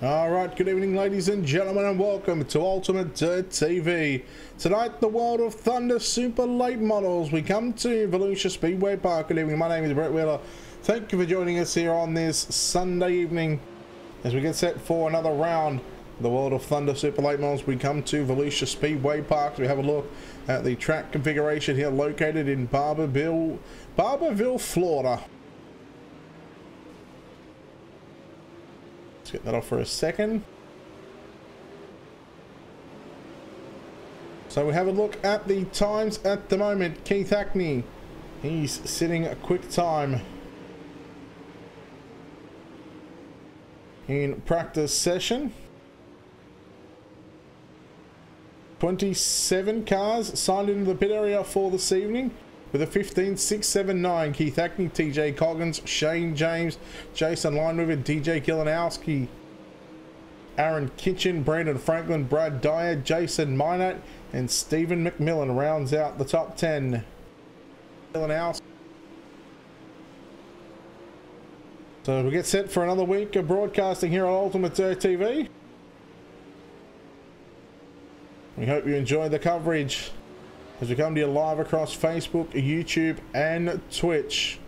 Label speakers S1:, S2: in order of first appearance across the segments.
S1: Alright, good evening ladies and gentlemen, and welcome to Ultimatedirttv. Tonight, the World of Thunder Super Late Models. We come to Volusia Speedway Park. Good evening, my name is Brett Wheeler. Thank you for joining us here on this Sunday evening as we get set for another round. The World of Thunder Super Late Models. We come to Volusia Speedway Park. We have a look at the track configuration here, located in Barberville, Florida. Let's get that off for a second. So we have a look at the times at the moment. Keith Hackney, he's sitting a quick time in practice session. 27 cars signed into the pit area for this evening with a 15.679. Keith Hackney, TJ Coggins, Shane James, Jason Lineweaver, DJ Kilanowski, Aaron Kitchen, Brandon Franklin, Brad Dyer, Jason Minot, and Stephen McMillan rounds out the top 10. Kilanowski. So we get set for another week of broadcasting here on Ultimatedirttv. We hope you enjoy the coverage as we come to you live across Facebook, YouTube, and Twitch.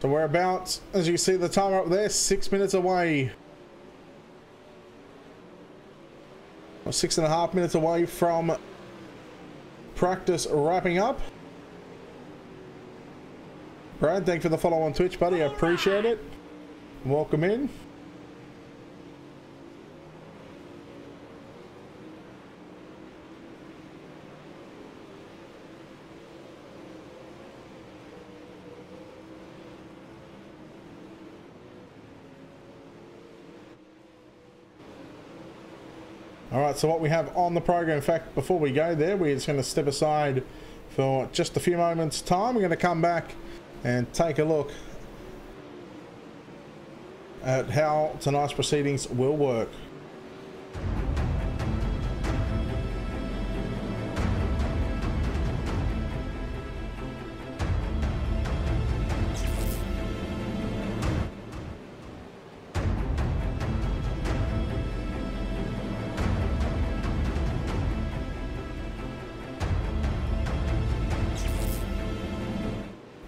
S1: So we're about, as you can see the timer up there, 6 minutes away. Or 6.5 minutes away from practice wrapping up. Brad, thank you for the follow on Twitch, buddy. I appreciate it. Welcome in. Alright, so what we have on the program, in fact, before we go there, we're just going to step aside for just a few moments' time. We're going to come back and take a look at how tonight's proceedings will work.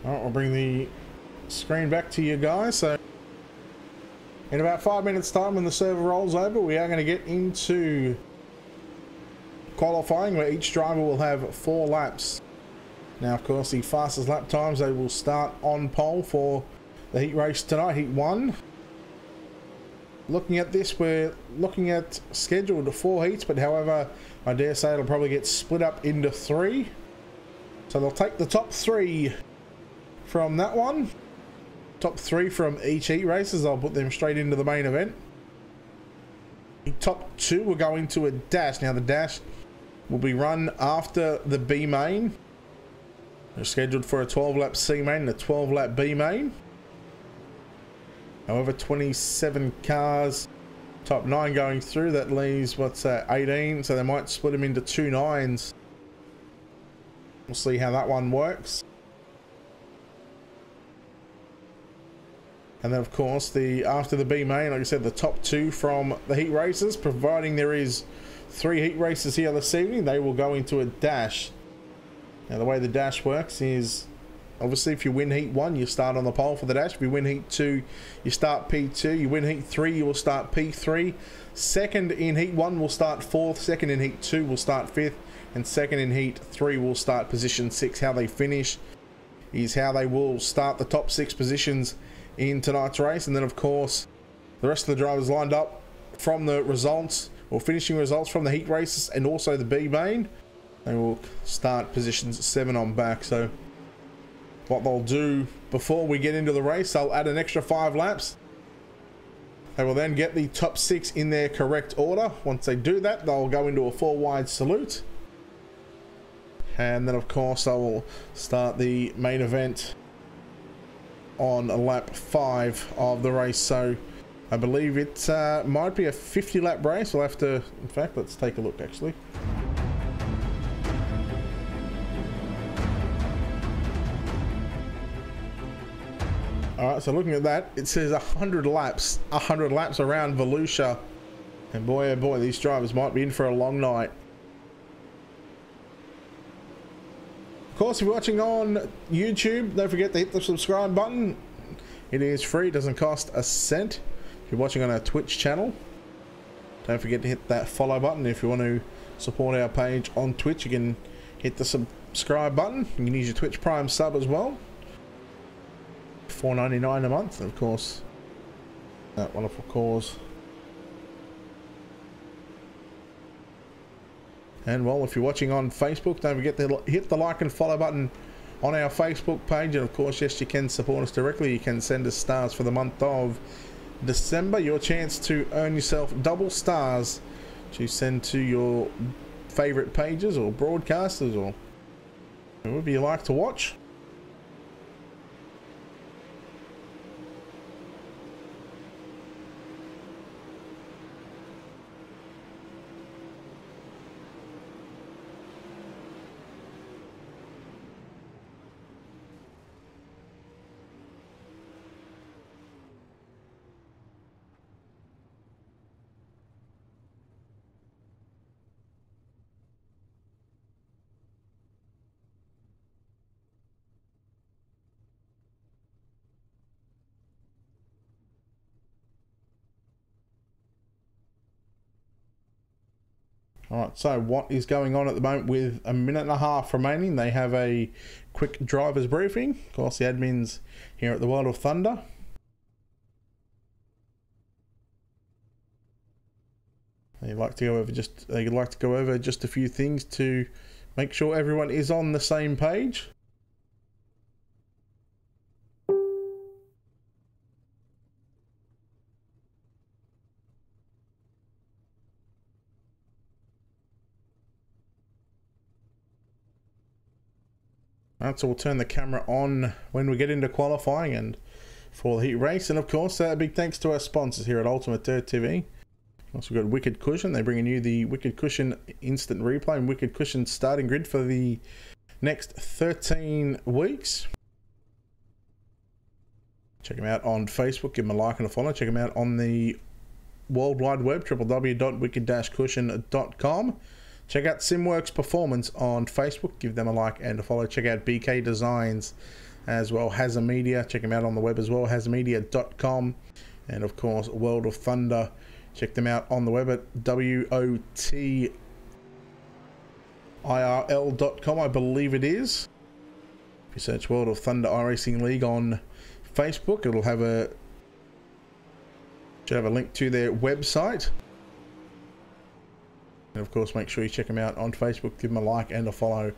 S1: Alright, we'll bring the screen back to you guys. So in about 5 minutes time, when the server rolls over, we are going to get into qualifying, where each driver will have 4 laps. Now, of course, the fastest lap times, they will start on pole for the heat race tonight, heat 1. Looking at this, we're looking at scheduled 4 heats, but however, I dare say it'll probably get split up into 3. So they'll take the top 3 from that one. Top 3 from each heat races. I'll put them straight into the main event. The top 2 will go into a dash. Now the dash will be run after the B main. They're scheduled for a 12-lap C main and a 12-lap B main. However, 27 cars, top 9 going through. That leaves, what's that, 18. So they might split them into 2 9s. We'll see how that one works. And then, of course, after the B main, like I said, the top 2 from the heat races, providing there is 3 heat races here this evening, they will go into a dash. Now, the way the dash works is, obviously, if you win heat 1, you start on the pole for the dash. If you win heat 2, you start P2. You win heat 3, you will start P3. Second in heat 1 will start 4th. Second in heat 2 will start 5th. And second in heat 3 will start position 6. How they finish is how they will start the top 6 positions in tonight's race. And then, of course, the rest of the drivers lined up from the results, or finishing results from the heat races and also the B main, they will start positions 7 on back. So what they'll do before we get into the race, they'll add an extra 5 laps. They will then get the top 6 in their correct order. Once they do that, they'll go into a 4-wide salute, and then, of course, they will start the main event on lap 5 of the race. So I believe it might be a 50-lap race. We'll have to, in fact, let's take a look actually. Alright, so looking at that, it says 100 laps around Volusia. And boy, oh boy, these drivers might be in for a long night. Of course, if you're watching on YouTube, don't forget to hit the subscribe button. It is free, it doesn't cost a cent. If you're watching on our Twitch channel, don't forget to hit that follow button. If you want to support our page on Twitch, you can hit the subscribe button. You can use your Twitch Prime sub as well. $4.99 a month, and of course, that wonderful cause. And well, if you're watching on Facebook, don't forget to hit the like and follow button on our Facebook page. And of course, yes, you can support us directly. You can send us stars for the month of December. Your chance to earn yourself double stars to send to your favorite pages or broadcasters or whoever you like to watch. Alright, so what is going on at the moment with a minute and a half remaining? They have a quick driver's briefing. Of course, the admins here at the World of Thunder. They'd like to go over just a few things to make sure everyone is on the same page. Right, so we'll turn the camera on when we get into qualifying and for the heat race. And of course, a big thanks to our sponsors here at Ultimatedirttv. Also got Wicked Cushion. They're bringing you the Wicked Cushion instant replay and Wicked Cushion starting grid for the next 13 weeks. Check them out on Facebook. Give them a like and a follow. Check them out on the World Wide Web, www.wicked-cushion.com. Check out Simworks Performance on Facebook. Give them a like and a follow. Check out BK Designs as well. Hazard Media. Check them out on the web as well. hazardmedia.com. And of course, World of Thunder. Check them out on the web at WOTIRL.com, I believe it is. If you search World of Thunder Iracing League on Facebook, it'll have should have a link to their website. And of course, make sure you check them out on Facebook. Give them a like and a follow.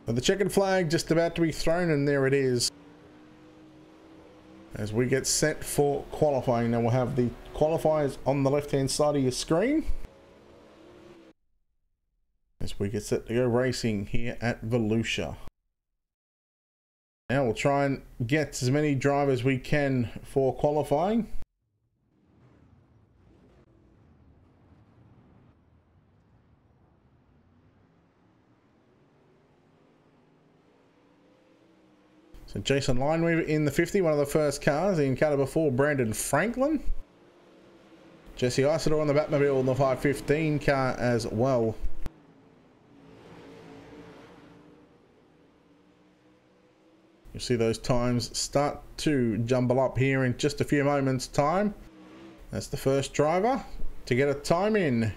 S1: So the checkered flag just about to be thrown, and there it is. As we get set for qualifying, now we'll have the qualifiers on the left-hand side of your screen. As we get set to go racing here at Volusia. Now we'll try and get as many drivers as we can for qualifying. So Jason Lineweaver in the 50, one of the first cars. In car number 4, Brandon Franklin. Jesse Isidore on the Batmobile in the 515 car as well. You'll see those times start to jumble up here in just a few moments' time. That's the first driver to get a time in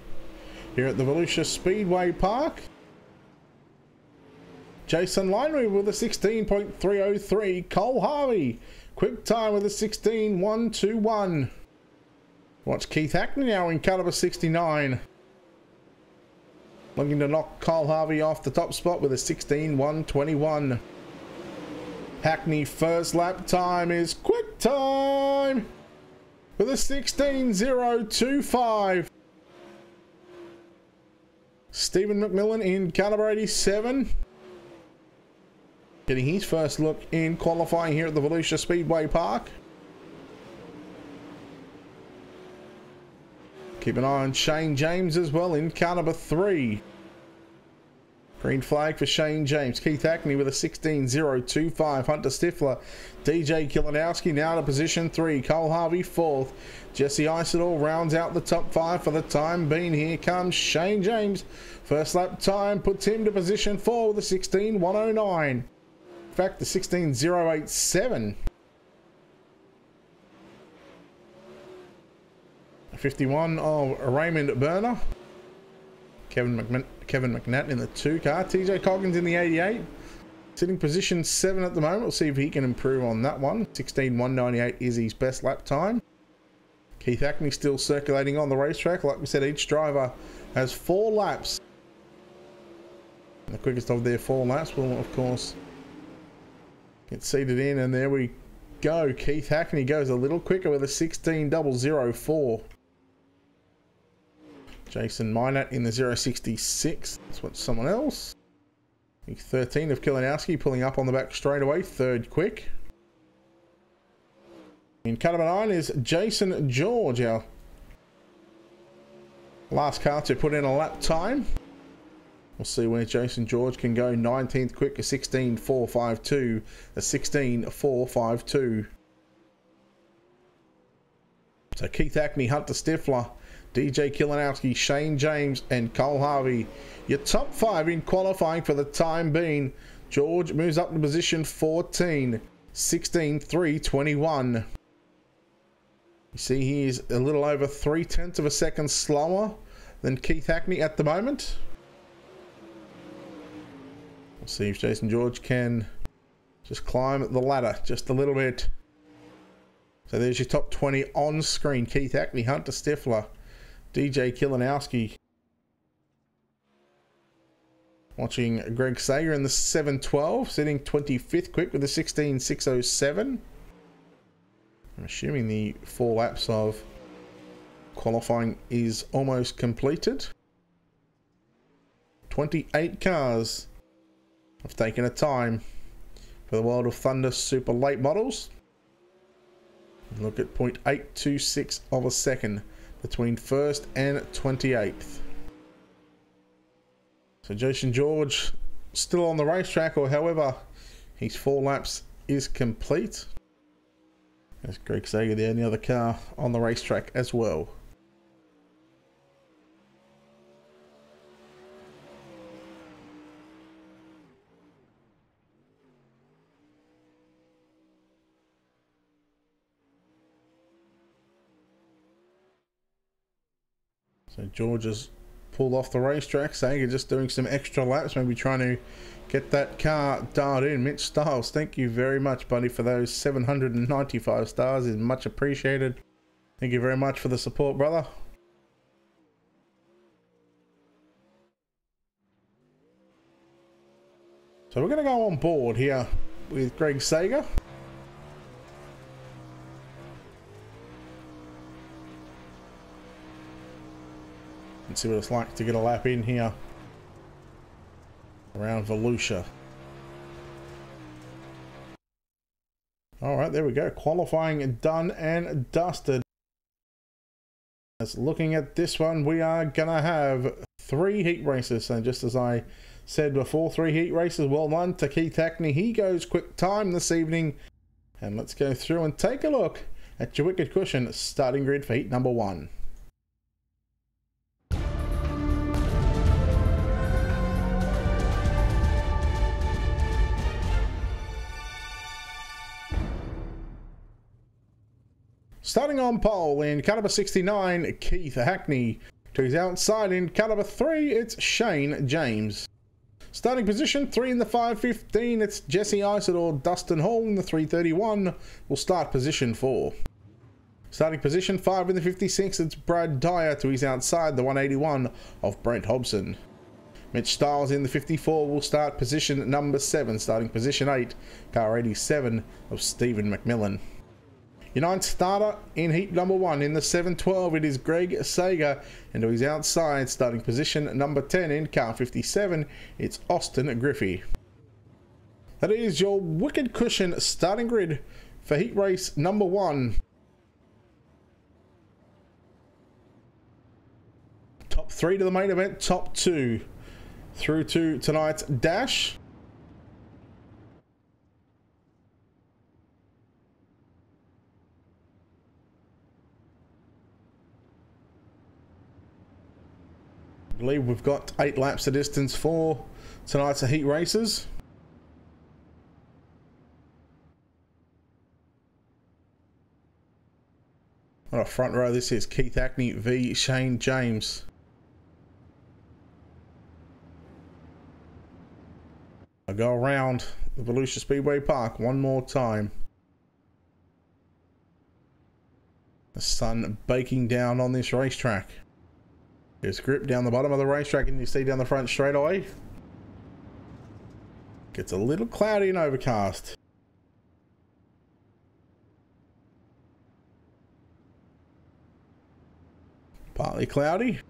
S1: here at the Volusia Speedway Park. Jason Lineweaver with a 16.303. Cole Harvey, quick time with a 16.121. Watch Keith Hackney now in car number 69. Looking to knock Cole Harvey off the top spot with a 16.121. Hackney first lap time is quick time with a 16.025. Stephen McMillan in car number 87. Getting his first look in qualifying here at the Volusia Speedway Park. Keep an eye on Shane James as well in car number 3. Green flag for Shane James. Keith Hackney with a 16.025. Hunter Stifler. DJ Kilinowski now to position 3. Cole Harvey 4th. Jesse Isidore rounds out the top 5 for the time being. Here comes Shane James. First lap time puts him to position 4 with a 16.109. In fact, the 16.087. 51 of Raymond Burner. Kevin McNatt in the 2 car. TJ Coggins in the 88. Sitting position 7 at the moment. We'll see if he can improve on that one. 16.198 is his best lap time. Keith Hackney still circulating on the racetrack. Like we said, each driver has 4 laps. The quickest of their 4 laps will, of course, get seated in. And there we go. Keith Hackney goes a little quicker with a 16.004. Jason Minot in the 0.66. That's what someone else. 13 of Kilinowski pulling up on the back straight away. 3rd quick. In car number 9 is Jason George, our last car to put in a lap time. We'll see where Jason George can go. 19th quick, a 16.452. A 16.452. So Keith Hackney, Hunter Stifler, DJ Kilinowski, Shane James and Cole Harvey. Your top 5 in qualifying for the time being. George moves up to position 14. 16.321. You see he is a little over 0.3 of a second slower than Keith Hackney at the moment. We'll see if Jason George can just climb the ladder just a little bit. So there's your top 20 on screen. Keith Hackney, Hunter Stifler, DJ Kilinowski. Watching Greg Sager in the 7.12, sitting 25th quick with a 16.607. I'm assuming the 4 laps of qualifying is almost completed. 28 cars have taken a time for the World of Thunder Super Late Models. Look at 0.826 of a second between 1st and 28th. So Jason George still on the racetrack, or however his 4 laps is complete. There's Greg Sager, the only other car on the racetrack as well. So George has pulled off the racetrack. Sager just doing some extra laps, maybe trying to get that car dialed in. Mitch Stiles, thank you very much, buddy, for those 795 stars. Is much appreciated. Thank you very much for the support, brother. So we're going to go on board here with Greg Sager. And see what it's like to get a lap in here around Volusia. Alright, there we go. Qualifying done and dusted. As looking at this one, we are going to have 3 heat races. And just as I said before, 3 heat races. Well done to Keith Hackney. He goes quick time this evening. And let's go through and take a look at your Wicked Cushion starting grid for heat number 1. Starting on pole in car number 69, Keith Hackney. To his outside in car number 3, it's Shane James. Starting position 3 in the 5.15, it's Jesse Isidore. Dustin Hall in the 3.31 will start position 4. Starting position 5 in the 56, it's Brad Dyer. To his outside, the 181 of Brent Hobson. Mitch Stiles in the 54 will start position number 7. Starting position 8, car 87 of Stephen McMillan. Your 9th starter in heat number 1 in the 7.12, it is Greg Sager, and to his outside, starting position number 10 in car 57, it's Austin Griffey. That is your Wicked Cushion starting grid for heat race number 1. Top 3 to the main event, top 2. through to tonight's dash. I believe we've got 8 laps of distance for tonight's heat races. What a front row this is. Keith Hackney v Shane James. I'll go around the Volusia Speedway Park one more time. The sun baking down on this racetrack. There's grip down the bottom of the racetrack, and you see down the front straightaway. Gets a little cloudy and overcast. Partly cloudy.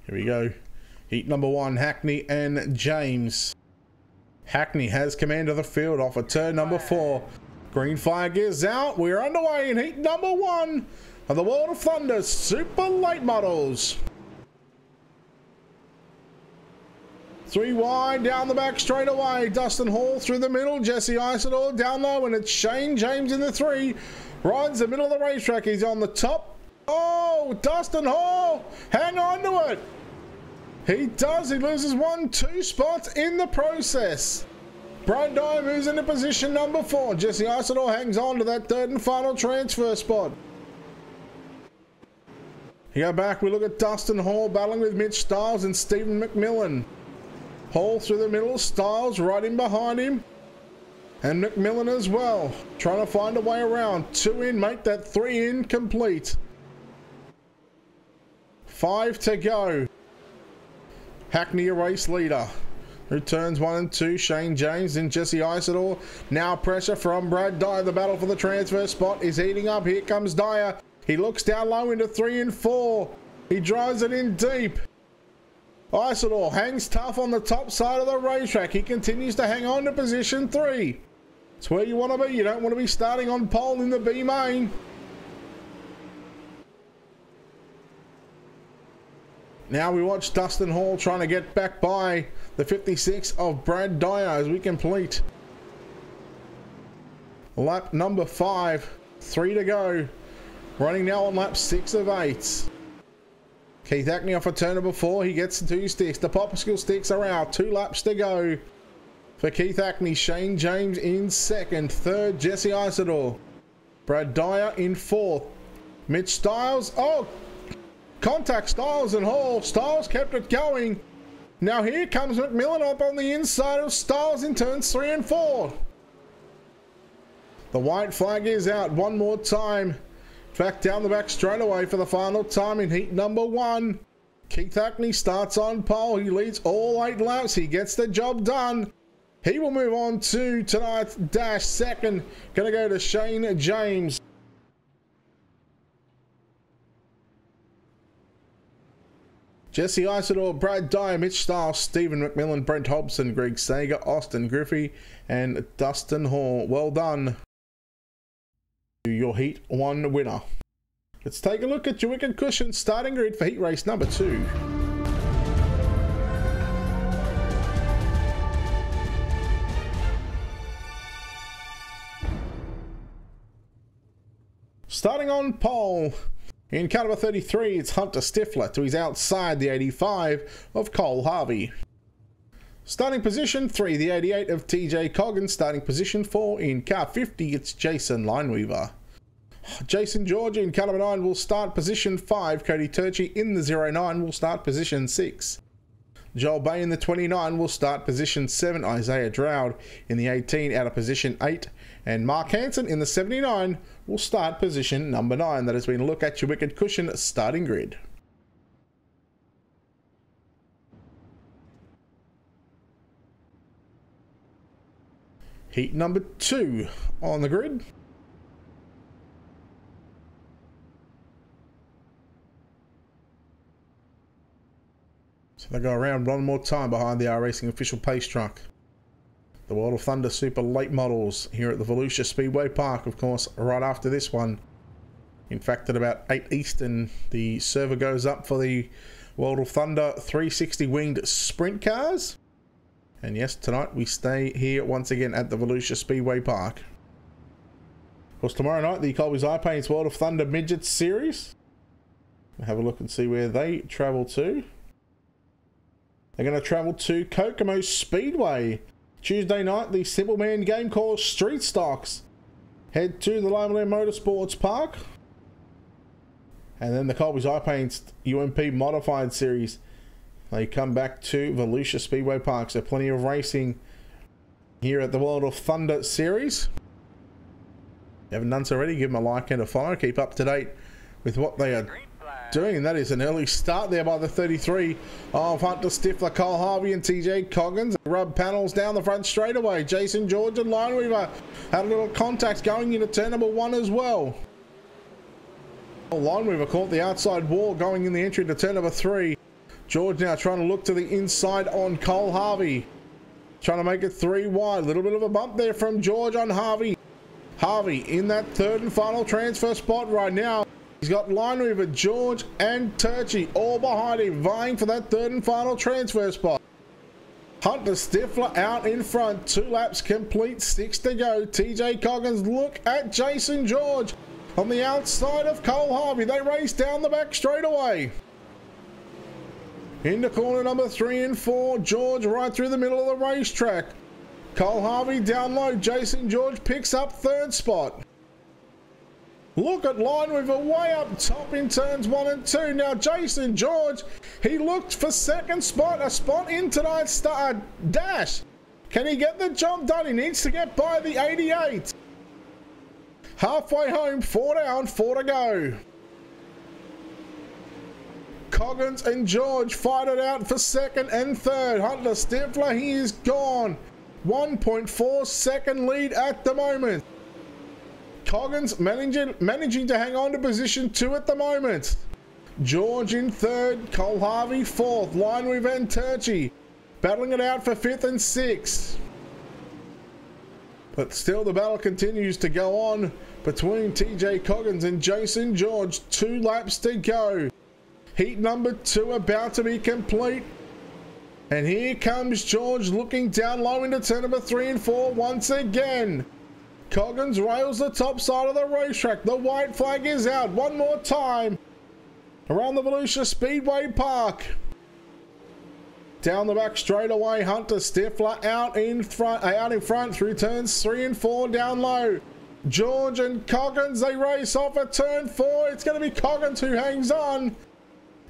S1: Here we go. Heat number 1, Hackney and James. Hackney has command of the field off of turn number 4. Green flag is out. We're underway in heat number 1 of the World of Thunder Super Late Models. 3 wide down the back straight away. Dustin Hall through the middle. Jesse Isidore down low, and it's Shane James in the 3. Rides the middle of the racetrack. He's on the top. Oh, Dustin Hall, hang on to it. He does. He loses 1-2 spots in the process. Brad Dye moves into position number 4. Jesse Isidore hangs on to that 3rd and final transfer spot. Here back, we look at Dustin Hall battling with Mitch Stiles and Stephen McMillan. Hall through the middle, Stiles right in behind him. And McMillan as well, trying to find a way around. 2 in, make that 3 in complete. 5 to go. Hackney, a race leader. Through turns 1 and 2, Shane James and Jesse Isidore. Now pressure from Brad Dyer. The battle for the transfer spot is heating up. Here comes Dyer. He looks down low into 3 and 4. He drives it in deep. Isidore hangs tough on the top side of the racetrack. He continues to hang on to position 3. It's where you want to be. You don't want to be starting on pole in the B main. Now we watch Dustin Hall trying to get back by the 56 of Brad Dyer as we complete lap number 5. 3 to go. Running now on lap 6 of 8. Keith Hackney off a turn number 4. He gets the 2 sticks. The popsicle sticks are out. 2 laps to go for Keith Hackney. Shane James in 2nd. 3rd, Jesse Isidore. Brad Dyer in 4th. Mitch Stiles. Oh! Contact Stiles and Hall. Stiles kept it going. Now here comes McMillan up on the inside of Stiles in turns 3 and 4. The white flag is out one more time. Back down the back straight away for the final time in heat number 1. Keith Hackney starts on pole. He leads all 8 laps. He gets the job done. He will move on to tonight's dash. 2nd, going to go to Shane James. Jesse Isidore, Brad Dyer, Mitch Stiles, Stephen McMillan, Brent Hobson, Greg Sager, Austin Griffey, and Dustin Hall. Well done. Your Heat 1 winner. Let's take a look at your wicked cushion starting grid for heat race number 2. Starting on pole, in car number 33, it's Hunter Stifler to his outside, the 85 of Cole Harvey. Starting position 3, the 88 of TJ Coggin. Starting position 4, in car 50, it's Jason Lineweaver. Jason George in car number 9 will start position 5. Cody Turchi in the 09 will start position 6. Joel Bay in the 29 will start position 7. Isaiah Droude in the 18 out of position 8. And Mark Hansen in the 79 will start position number 9. That has been a look at your wicked cushion starting grid. Heat number 2 on the grid. So they go around one more time behind the Iracing official pace truck. The World of Thunder Super Late Models here at the Volusia Speedway Park, of course, right after this one. In fact, at about 8 Eastern, the server goes up for the World of Thunder 360 winged sprint cars. And yes, tonight we stay here once again at the Volusia Speedway Park. Of course, tomorrow night, the Colby's Eye Paints World of Thunder Midget Series. We'll have a look and see where they travel to. They're going to travel to Kokomo Speedway. Tuesday night, the Simple Man game called Street Stocks. Head to the Limeland Motorsports Park. And then the Colby's Eye Paints UMP Modified Series. They come back to Volusia Speedway Park. So plenty of racing here at the World of Thunder Series. If you haven't done so already, give them a like and a follow. Keep up to date with what they are doing. That is an early start there by the 33 of Hunter Stifler, Cole Harvey and TJ Coggins. Rub panels down the front straightaway. Jason George and Lineweaver had a little contact going into turn number 1 as well. Lineweaver caught the outside wall going in the entry to turn number 3. George now trying to look to the inside on Cole Harvey. Trying to make it 3 wide. A little bit of a bump there from George on Harvey. Harvey in that third and final transfer spot right now. He's got Lineweaver, George and Turchi all behind him, vying for that third and final transfer spot. Hunter Stifler out in front, 2 laps complete, 6 to go. TJ Coggins, look at Jason George on the outside of Cole Harvey. They race down the back straightaway. Into corner number 3 and 4, George right through the middle of the racetrack. Cole Harvey down low, Jason George picks up 3rd spot. Look at Lineweaver way up top in turns 1 and 2. Now Jason George, he looked for 2nd spot, a spot in tonight's dash. Can he get the job done? He needs to get by the 88. Halfway home, 4 down, 4 to go. Coggins and George fight it out for 2nd and 3rd. Hunter Stifler, he is gone. 1.4 second lead at the moment. Coggins managing to hang on to position 2 at the moment. George in 3rd, Cole Harvey 4th, Lineweaver and Turchi battling it out for 5th and 6th. But still the battle continues to go on between TJ Coggins and Jason George. 2 laps to go. Heat number 2 about to be complete. And here comes George looking down low into turn number 3 and 4 once again. Coggins rails the top side of the racetrack. The white flag is out one more time around the Volusia Speedway Park. Down the back straightaway, Hunter Stifler out in front through turns 3 and 4 down low. George and Coggins, they race off at turn 4. It's going to be Coggins who hangs on.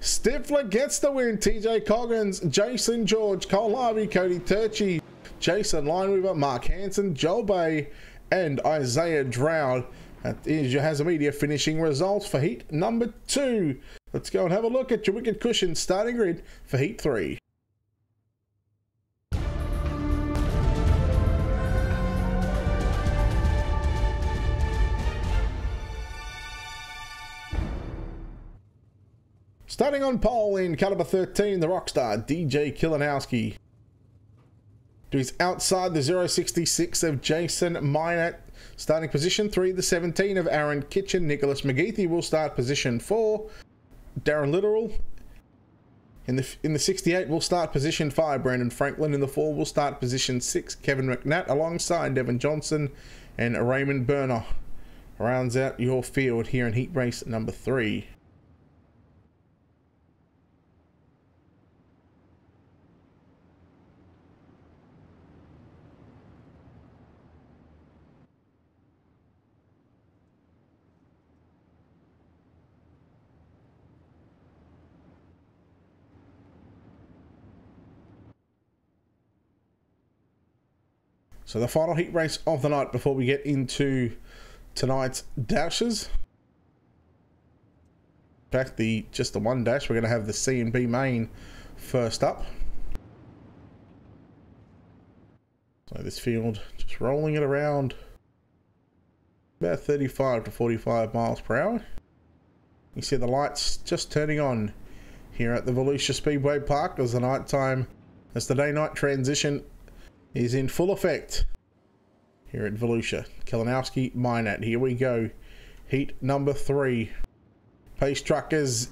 S1: Stifler gets the win. TJ Coggins, Jason George, Cole Harvey, Cody Turchi, Jason Lineweaver, Mark Hansen, Joel Bay, and Isaiah Droud. That is your Hazard Media finishing results for heat number 2. Let's go and have a look at your Wicked Cushion starting grid for heat 3. Starting on pole in caliber 13, the Rockstar DJ Kilinowski. He's outside the 066 of Jason Minot. Starting position 3, the 17 of Aaron Kitchen. Nicholas McGeethy will start position 4. Darren Literal in the 68 will start position 5. Brandon Franklin in the 4 will start position 6. Kevin McNatt alongside Devin Johnson and Raymond Burner rounds out your field here in heat race number 3. So the final heat race of the night before we get into tonight's dashes. In fact, just the one dash, we're going to have the C and B main first up. So this field, just rolling it around about 35 to 45 miles per hour. You see the lights just turning on here at the Volusia Speedway Park as the day-night transition is in full effect here at Volusia. Kalinowski, Minot. Here we go. Heat number 3. Pace Truckers.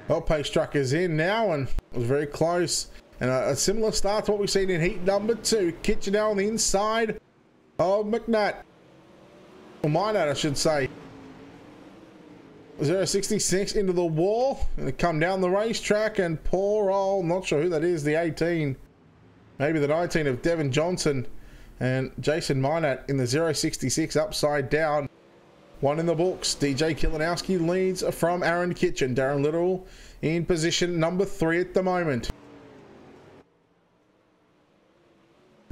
S1: Well, Pace Truckers in now, and it was very close. And a similar start to what we've seen in heat number 2. Kitchener on the inside of McNatt. Or Minot, I should say. 066 into the wall. Going to come down the racetrack, and poor old, not sure who that is, the 18. Maybe the 19 of Devin Johnson. And Jason Minot in the 066 upside down. 1 in the books. DJ Kalinowski leads from Aaron Kitchen. Darren Little in position number 3 at the moment.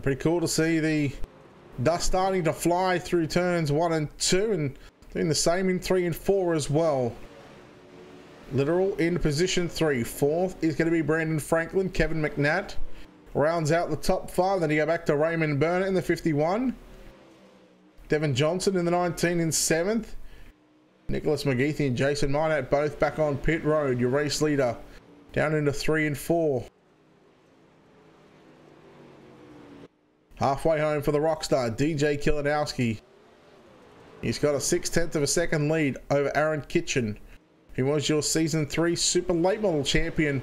S1: Pretty cool to see the dust starting to fly through turns 1 and 2, and doing the same in 3 and 4 as well. Literal in position 3. 4th is going to be Brandon Franklin. Kevin McNatt rounds out the top 5. Then you go back to Raymond Burnett in the 51. Devin Johnson in the 19 in 7th. Nicholas McGeethy and Jason Minot both back on pit road. Your race leader down into 3 and 4. Halfway home for the Rockstar, DJ Kalinowski. He's got a 6/10 of a second lead over Aaron Kitchen, who was your Season 3 Super Late Model Champion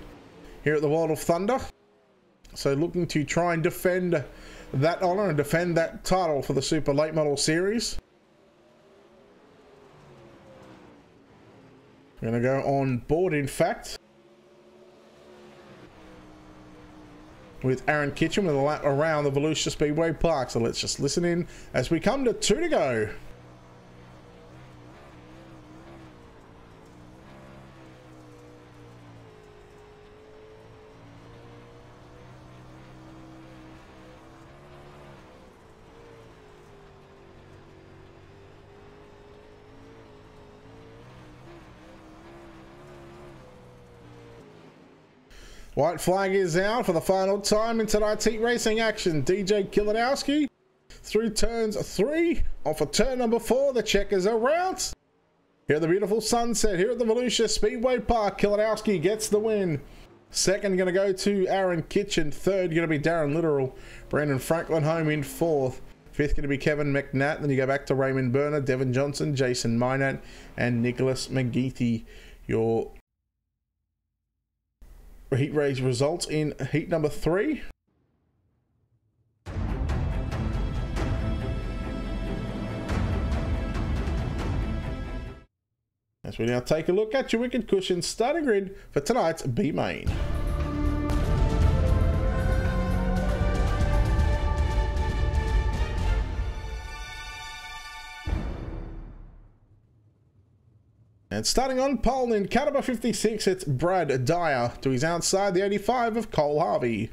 S1: here at the World of Thunder. So looking to try and defend that honour and defend that title for the Super Late Model Series. We're going to go on board, in fact, with Aaron Kitchen with a lap around the Volusia Speedway Park. So let's just listen in as we come to 2 to go. White flag is out for the final time in tonight's heat racing action. DJ Kalinowski through turns 3. Off of turn number 4, the checkers are out. Here at the beautiful sunset here at the Volusia Speedway Park, Kalinowski gets the win. Second going to go to Aaron Kitchen. Third going to be Darren Literal. Brandon Franklin home in 4th. 5th going to be Kevin McNatt. Then you go back to Raymond Burnett, Devin Johnson, Jason Minot, and Nicholas McGeethy. Your heat race results in heat number 3. As we now take a look at your Wicked Cushion starting grid for tonight's B main. And starting on pole in car number 56, it's Brad Dyer. To his outside, the 85 of Cole Harvey.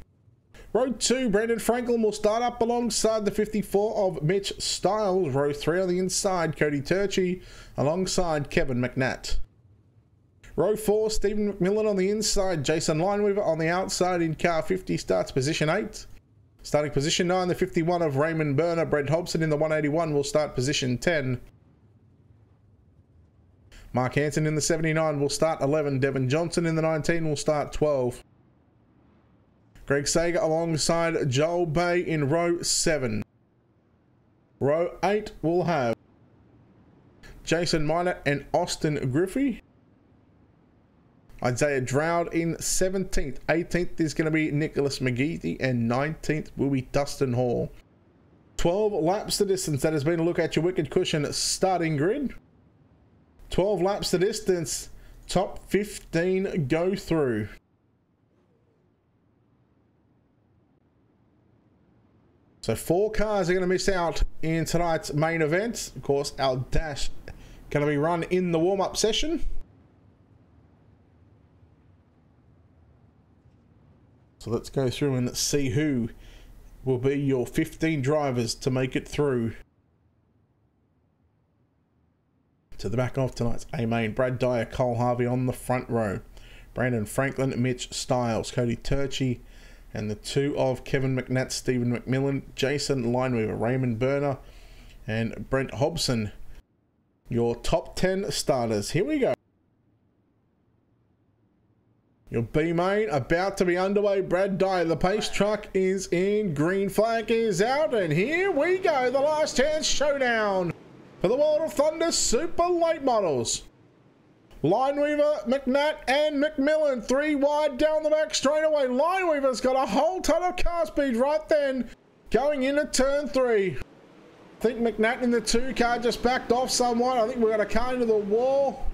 S1: Row 2, Brandon Franklin will start up alongside the 54 of Mitch Stiles. Row 3 on the inside, Cody Turchie alongside Kevin McNatt. Row 4, Stephen McMillan on the inside, Jason Lineweaver on the outside in car 50 starts position 8. Starting position 9, the 51 of Raymond Burner. Brent Hobson in the 181 will start position 10. Mark Hanson in the 79 will start 11. Devin Johnson in the 19 will start 12. Greg Sager alongside Joel Bay in row 7. Row 8 will have Jason Minot and Austin Griffey. Isaiah Drought in 17th. 18th is going to be Nicholas McGeethy, and 19th will be Dustin Hall. 12 laps the distance. That has been a look at your Wicked Cushion starting grid. 12 laps the distance, top 15 go through. So 4 cars are going to miss out in tonight's main event. Of course, our dash going to be run in the warm-up session. So let's go through and see who will be your 15 drivers to make it through to the back of tonight's A main. Brad Dyer, Cole Harvey on the front row. Brandon Franklin, Mitch Stiles, Cody Turchie, and the 2 of Kevin McNatt, Stephen McMillan, Jason Lineweaver, Raymond Burner, and Brent Hobson. Your top 10 starters. Here we go. Your B main about to be underway. Brad Dyer, the pace truck is in. Green flag is out, and here we go. The last chance showdown for the World of Thunder Super Late Models. Lineweaver, McNatt, and McMillan 3 wide down the back straight away. Lineweaver's got a whole ton of car speed right then going into turn 3. I think McNatt in the 2 car just backed off somewhat. I think we got a car into the wall.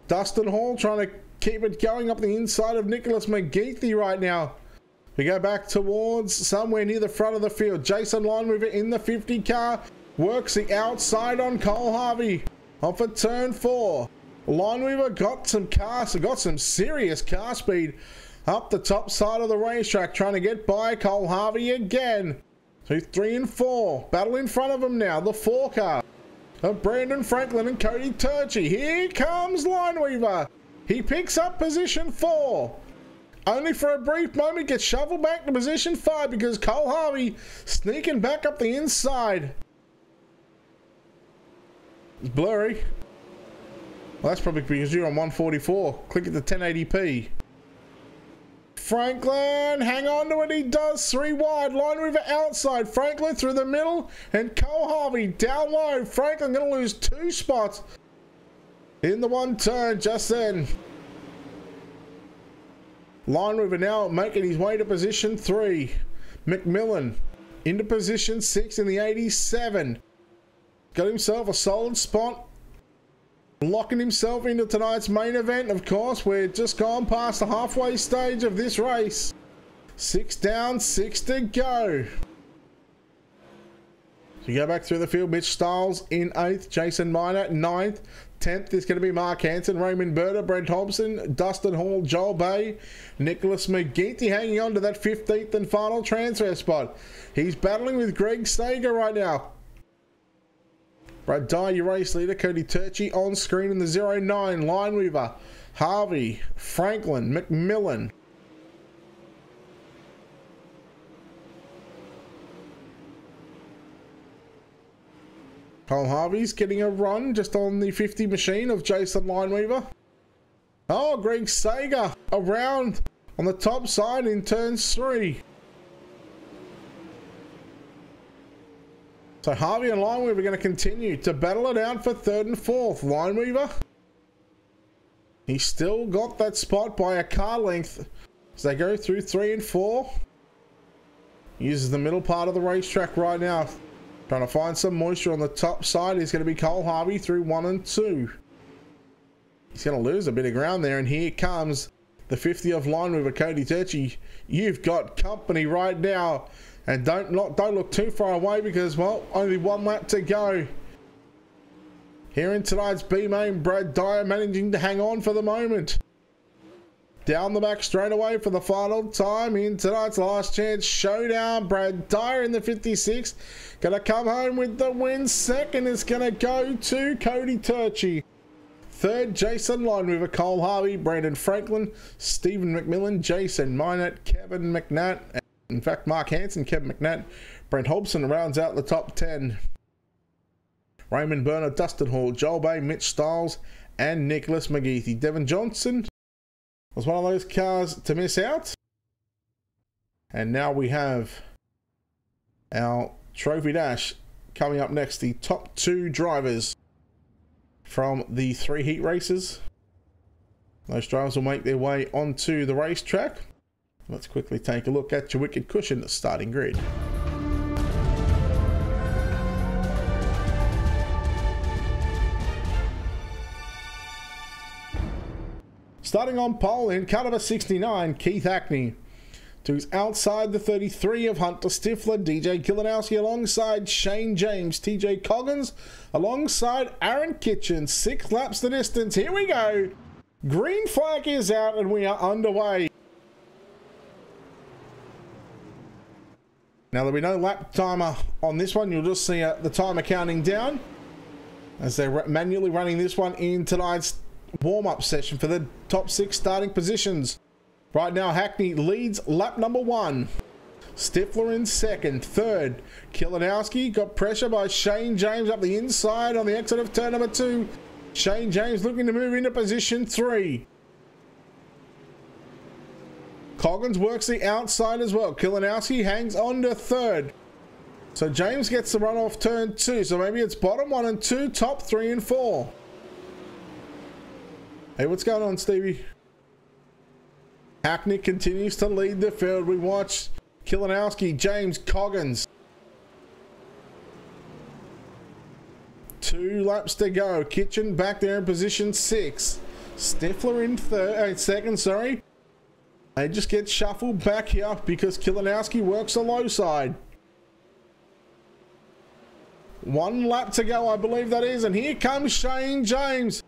S1: Dustin Hall trying to keep it going up the inside of Nicholas McGeethy right now. We go back towards somewhere near the front of the field. Jason Lineweaver in the 50 car works the outside on Cole Harvey off at turn 4. Lineweaver got some serious car speed up the top side of the racetrack, trying to get by Cole Harvey again. So 3 and 4 battle in front of him now. The 4 car of Brandon Franklin and Cody Turchi. Here comes Lineweaver. He picks up position 4. Only for a brief moment gets shoveled back to position 5 because Cole Harvey sneaking back up the inside. It's blurry. Well, that's probably because you're on 144. Click at the 1080p. Franklin, hang on to it, he does. 3 wide, Lineweaver outside, Franklin through the middle, and Cole Harvey down low. Franklin gonna lose 2 spots in the 1 turn just then. Lineweaver now making his way to position 3. McMillan into position 6 in the 87. Got himself a solid spot. Locking himself into tonight's main event. Of course, we're just gone past the halfway stage of this race. 6 down, 6 to go. So you go back through the field. Mitch Stiles in 8th, Jason Miner 9th. 10th is going to be Mark Hansen, Raymond Berta, Brent Hobson, Dustin Hall, Joel Bay, Nicholas McGeethy hanging on to that 15th and final transfer spot. He's battling with Greg Sager right now. Brad Dyer, your race leader. Cody Turchi on screen in the 09. Lineweaver, Harvey, Franklin, McMillan. Cole Harvey's getting a run just on the 50 machine of Jason Lineweaver. Oh, Greg Sager around on the top side in turns 3. So Harvey and Lineweaver are going to continue to battle it out for 3rd and 4th. Lineweaver, he's still got that spot by a car length as they go through 3 and 4. Uses the middle part of the racetrack right now, trying to find some moisture on the top side. Is going to be Cole Harvey through 1 and 2. He's going to lose a bit of ground there, and here comes the 50 of Lineweaver, Cody Turchi. You've got company right now. And don't look too far away because, well, only 1 lap to go. Here in tonight's B main, Brad Dyer managing to hang on for the moment. Down the back straight away for the final time in tonight's last chance showdown. Brad Dyer in the 56. Gonna come home with the win. 2nd is gonna go to Cody Turchi. 3rd, Jason Lineweaver, Cole Harvey, Brandon Franklin, Stephen McMillan, Jason Minot, Kevin McNatt. In fact, Mark Hansen, Kevin McNatt, Brent Hobson rounds out the top 10. Raymond Berner, Dustin Hall, Joel Bay, Mitch Stiles, and Nicholas McGeethy. Devin Johnson was one of those cars to miss out. And now we have our Trophy Dash coming up next. The top 2 drivers from the 3 heat races. Those drivers will make their way onto the racetrack. Let's quickly take a look at your wicked cushion starting grid. Starting on pole in car number 69, Keith Hackney. To his outside, the 33 of Hunter Stifler, DJ Kilinowski alongside Shane James, TJ Coggins alongside Aaron Kitchen. 6 laps the distance. Here we go. Green flag is out and we are underway. Now, there'll be no lap timer on this one. You'll just see the timer counting down as they're manually running this one in tonight's warm-up session for the top 6 starting positions. Right now, Hackney leads lap number 1. Stifler in 2nd. 3rd, Kilinowski got pressure by Shane James up the inside on the exit of turn number 2. Shane James looking to move into position 3. Coggins works the outside as well. Kilinowski hangs on to third. So James gets the run off turn 2. So maybe it's bottom 1 and 2, top 3 and 4. Hey, what's going on, Stevie? Hackney continues to lead the field. We watch Kilinowski, James, Coggins. 2 laps to go. Kitchen back there in position 6. Stifler in second, sorry. They just get shuffled back here because Kilinowski works the low side. 1 lap to go, I believe that is. And here comes Shane James.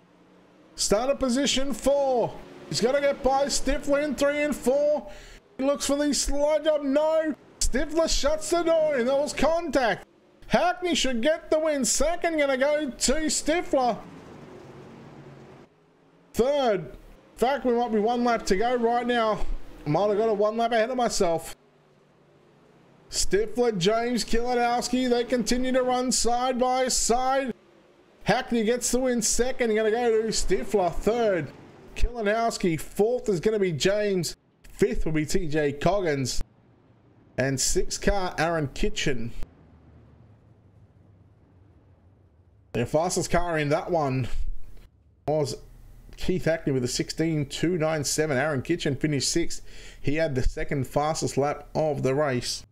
S1: Starter position 4. He's got to get by Stifler in 3 and 4. He looks for the slide up. No. Stifler shuts the door and there was contact. Hackney should get the win. Second going to go to Stifler. Third. In fact, we might be 1 lap to go right now. Might have got a 1 lap ahead of myself. Stifler, James, Kilinowski, they continue to run side by side. Hackney gets the win second. Going to go to Stifler. Third, Kilinowski. Fourth is going to be James. Fifth will be TJ Coggins. And 6th car, Aaron Kitchen. The fastest car in that one was Keith Hackney with a 16.297. Aaron Kitchen finished 6th. He had the 2nd fastest lap of the race.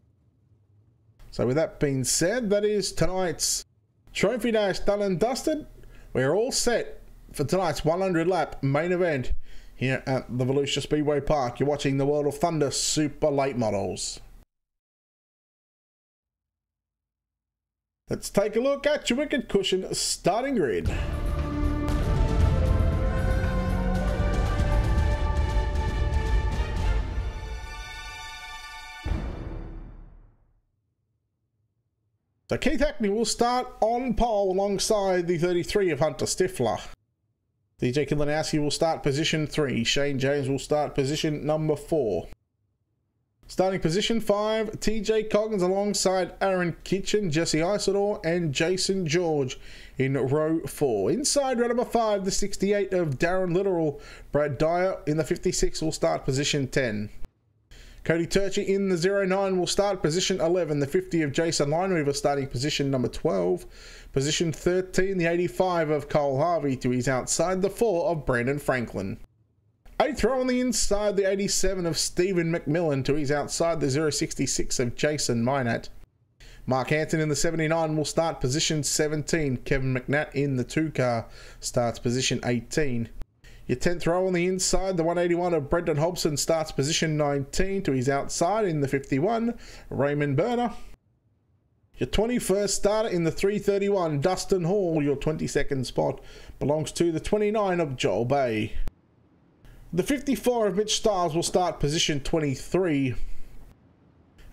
S1: So with that being said, that is tonight's Trophy Dash done and dusted. We're all set for tonight's 100 lap main event here at the Volusia Speedway Park. You're watching the World of Thunder Super Late Models. Let's take a look at your Wicked Cushion starting grid. So Keith Hackney will start on pole alongside the 33 of Hunter Stifler. DJ Kilinowski will start position 3. Shane James will start position number 4. Starting position 5, TJ Coggins alongside Aaron Kitchen, Jesse Isidore and Jason George in row 4. Inside row number 5, the 68 of Darren Literal. Brad Dyer in the 56 will start position 10. Cody Turchi in the 09 will start position 11. The 50 of Jason Lineweaver starting position number 12. Position 13, the 85 of Cole Harvey to his outside. The 4 of Brandon Franklin. 8th row on the inside, the 87 of Stephen McMillan to his outside. The 066 of Jason Minat. Mark Hanton in the 79 will start position 17. Kevin McNatt in the 2 car starts position 18. Your 10th row on the inside, the 181 of Brendan Hobson starts position 19 to his outside in the 51, Raymond Berner. Your 21st starter in the 331, Dustin Hall. Your 22nd spot belongs to the 29 of Joel Bay. The 54 of Mitch Stiles will start position 23.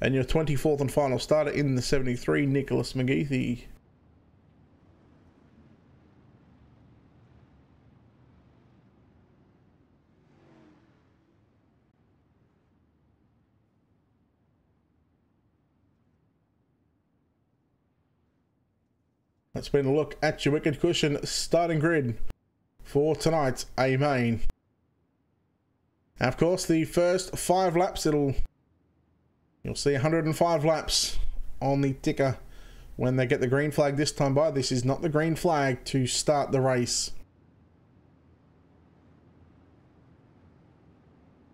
S1: And your 24th and final starter in the 73, Nicholas McGeethy. Let's been a look at your Wicked Cushion starting grid for tonight's A main. Now, of course, the first 5 laps, you'll see 105 laps on the ticker when they get the green flag this time by. This is not the green flag to start the race.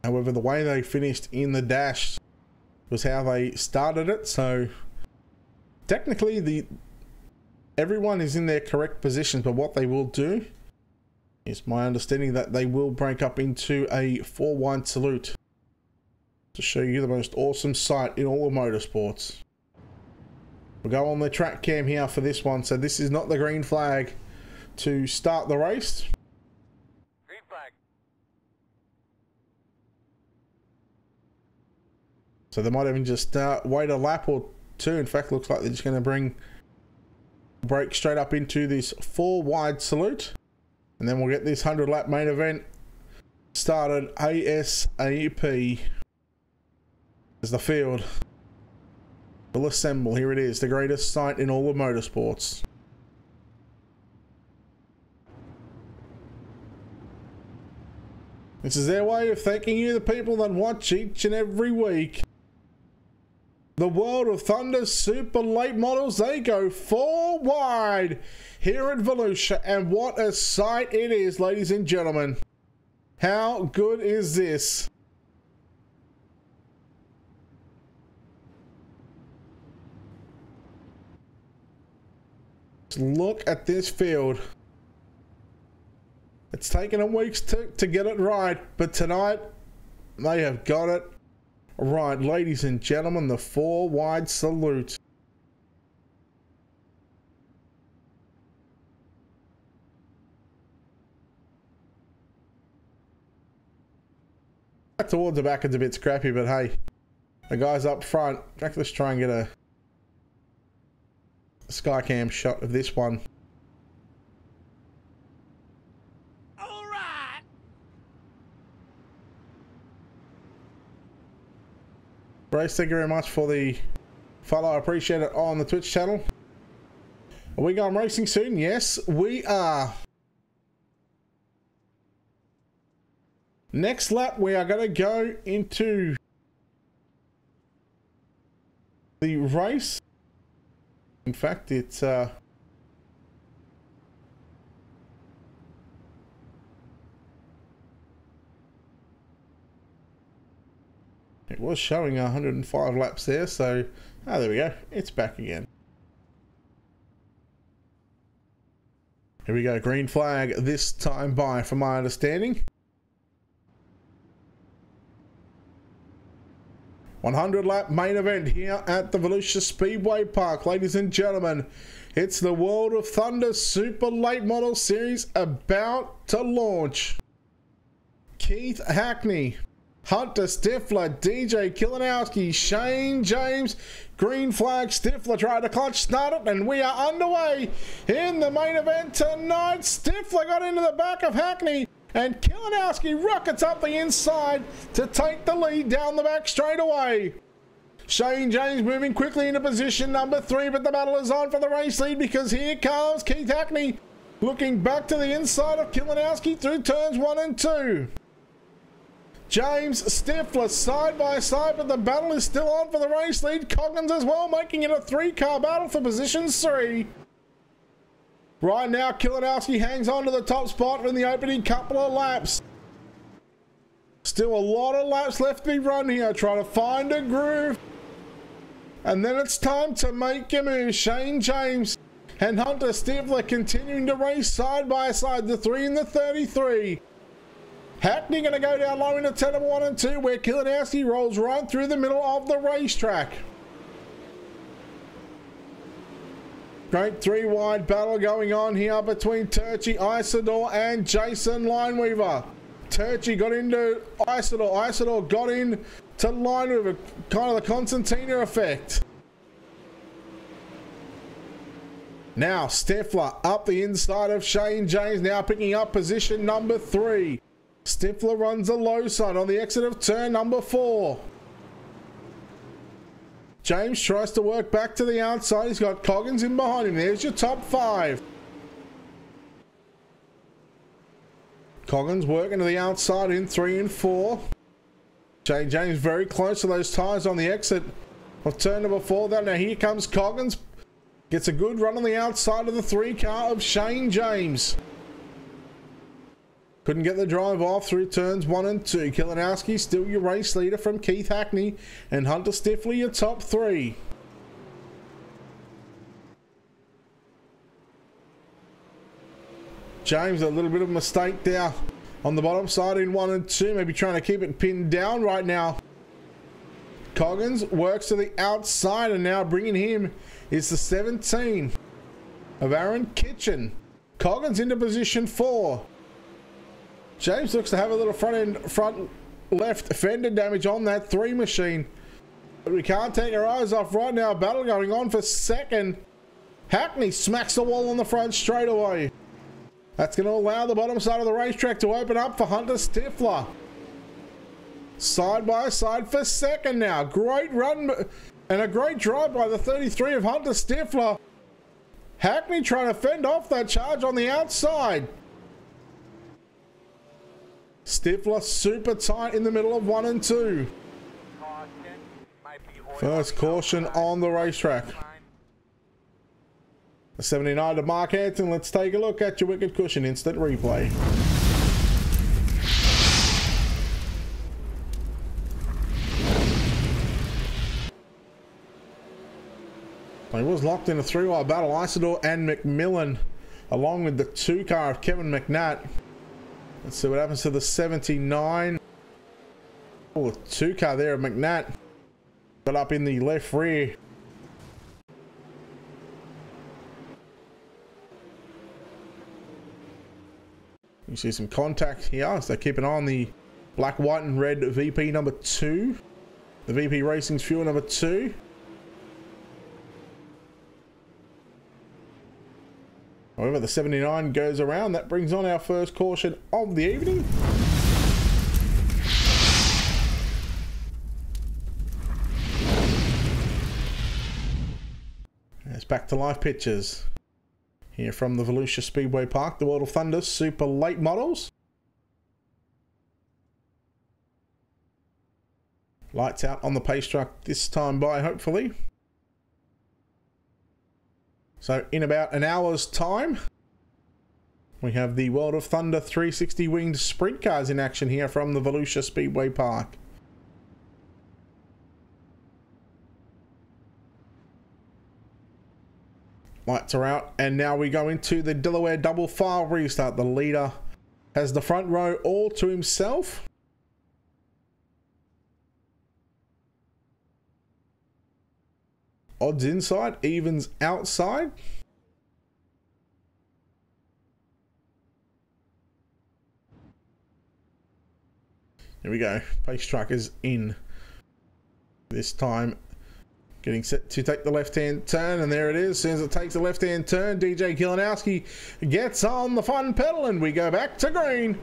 S1: However, the way they finished in the dash was how they started it, so technically everyone is in their correct positions, but what they will do is my understanding that they will break up into a 4-wide salute to show you the most awesome sight in all of motorsports. We'll go on the track cam here for this one. So this is not the green flag to start the race.
S2: Green flag.
S1: So they might even just wait a lap or 2. In fact, looks like they're just going to break straight up into this 4-wide salute, and then we'll get this 100 lap main event started ASAP. As the field will assemble. Here it is, the greatest sight in all of motorsports. This is their way of thanking you, the people that watch each and every week. The World of Thunder Super Late Models, they go 4 wide here at Volusia, and what a sight it is, ladies and gentlemen. How good is this? Look at this field. It's taken a week to get it right, but tonight they have got it right, ladies and gentlemen. The 4 wide salute. Towards the back it's a bit scrappy, but hey, the guys up front. In fact, let's try and get a sky cam shot of this one.
S2: All right.
S1: Brace, thank you very much for the follow. I appreciate it on the Twitch channel. Are we going racing soon? Yes, we are. Next lap, we are going to go into the race. In fact, it's it was showing 105 laps there, so there we go. It's back again. Here we go. Green flag this time by, from my understanding. 100 lap main event here at the Volusia Speedway Park. Ladies and gentlemen, it's the World of Thunder Super Late Model Series about to launch. Keith Hackney, Hunter Stifler, DJ Kilinowski, Shane James, green flag. Stifler tried to clutch start it, and we are underway in the main event tonight. Stifler got into the back of Hackney, and Kilinowski rockets up the inside to take the lead down the back straight away. Shane James moving quickly into position number 3, but the battle is on for the race lead because here comes Keith Hackney looking back to the inside of Kilinowski through turns 1 and 2. James, Stifler side by side, but the battle is still on for the race lead. Coggins as well, making it a 3-car battle for position 3. Right now, Kilinowski hangs on to the top spot in the opening couple of laps. Still a lot of laps left to be run here. Trying to find a groove. And then it's time to make your move. Shane James and Hunter Stifler continuing to race side by side. The 3 and the 33. Hackney going to go down low into 10 of 1 and 2, where Kilinowski rolls right through the middle of the racetrack. Great 3-wide battle going on here between Turchi, Isidore and Jason Lineweaver. Turchi got into Isidore. Isidore got in to Lineweaver. Kind of the Constantina effect. Now Stifler up the inside of Shane James. Now picking up position number 3. Stifler runs a low side on the exit of turn number 4. James tries to work back to the outside. He's got Coggins in behind him. There's your top 5. Coggins working to the outside in 3 and 4. Shane James very close to those tyres on the exit of turn number 4. Now here comes Coggins. Gets a good run on the outside of the 3 car of Shane James. Couldn't get the drive off through turns 1 and 2. Kilinowski still your race leader from Keith Hackney, and Hunter Stifler your top 3. James, a little bit of a mistake there on the bottom side in 1 and 2. Maybe trying to keep it pinned down right now. Coggins works to the outside, and now bringing him is the 17 of Aaron Kitchen. Coggins into position 4. James looks to have a little front left fender damage on that 3 machine. But we can't take our eyes off right now. Battle going on for second. Hackney smacks the wall on the front straight away. That's going to allow the bottom side of the racetrack to open up for Hunter Stifler. Side by side for second now. Great run and a great drive by the 33 of Hunter Stifler. Hackney trying to fend off that charge on the outside. Stifler super tight in the middle of 1 and 2. First caution on the racetrack. The 79 to Mark Hampton. Let's take a look at your wicked cushion instant replay. He was locked in a 3-wire battle. Isidore and McMillan, along with the 2 car of Kevin McNatt. Let's see what happens to the 79. Oh, the 2 car there of McNatt got up in the left rear. You see some contact here, so keep an eye on the black, white and red VP number 2. The VP Racing's fuel number 2. However, the 79 goes around. That brings on our first caution of the evening. It's back to live pictures here from the Volusia Speedway Park, the World of Thunder Super Late Models. Lights out on the pace truck this time by, hopefully. So in about an hour's time, we have the World of Thunder 360 winged sprint cars in action here from the Volusia Speedway Park. Lights are out, and now we go into the Delaware double file restart. The leader has the front row all to himself. Odds inside, evens outside. Here we go. Pace truck is in. This time getting set to take the left-hand turn, and there it is. As soon as it takes the left-hand turn, DJ Kilinowski gets on the fun pedal, and we go back to green.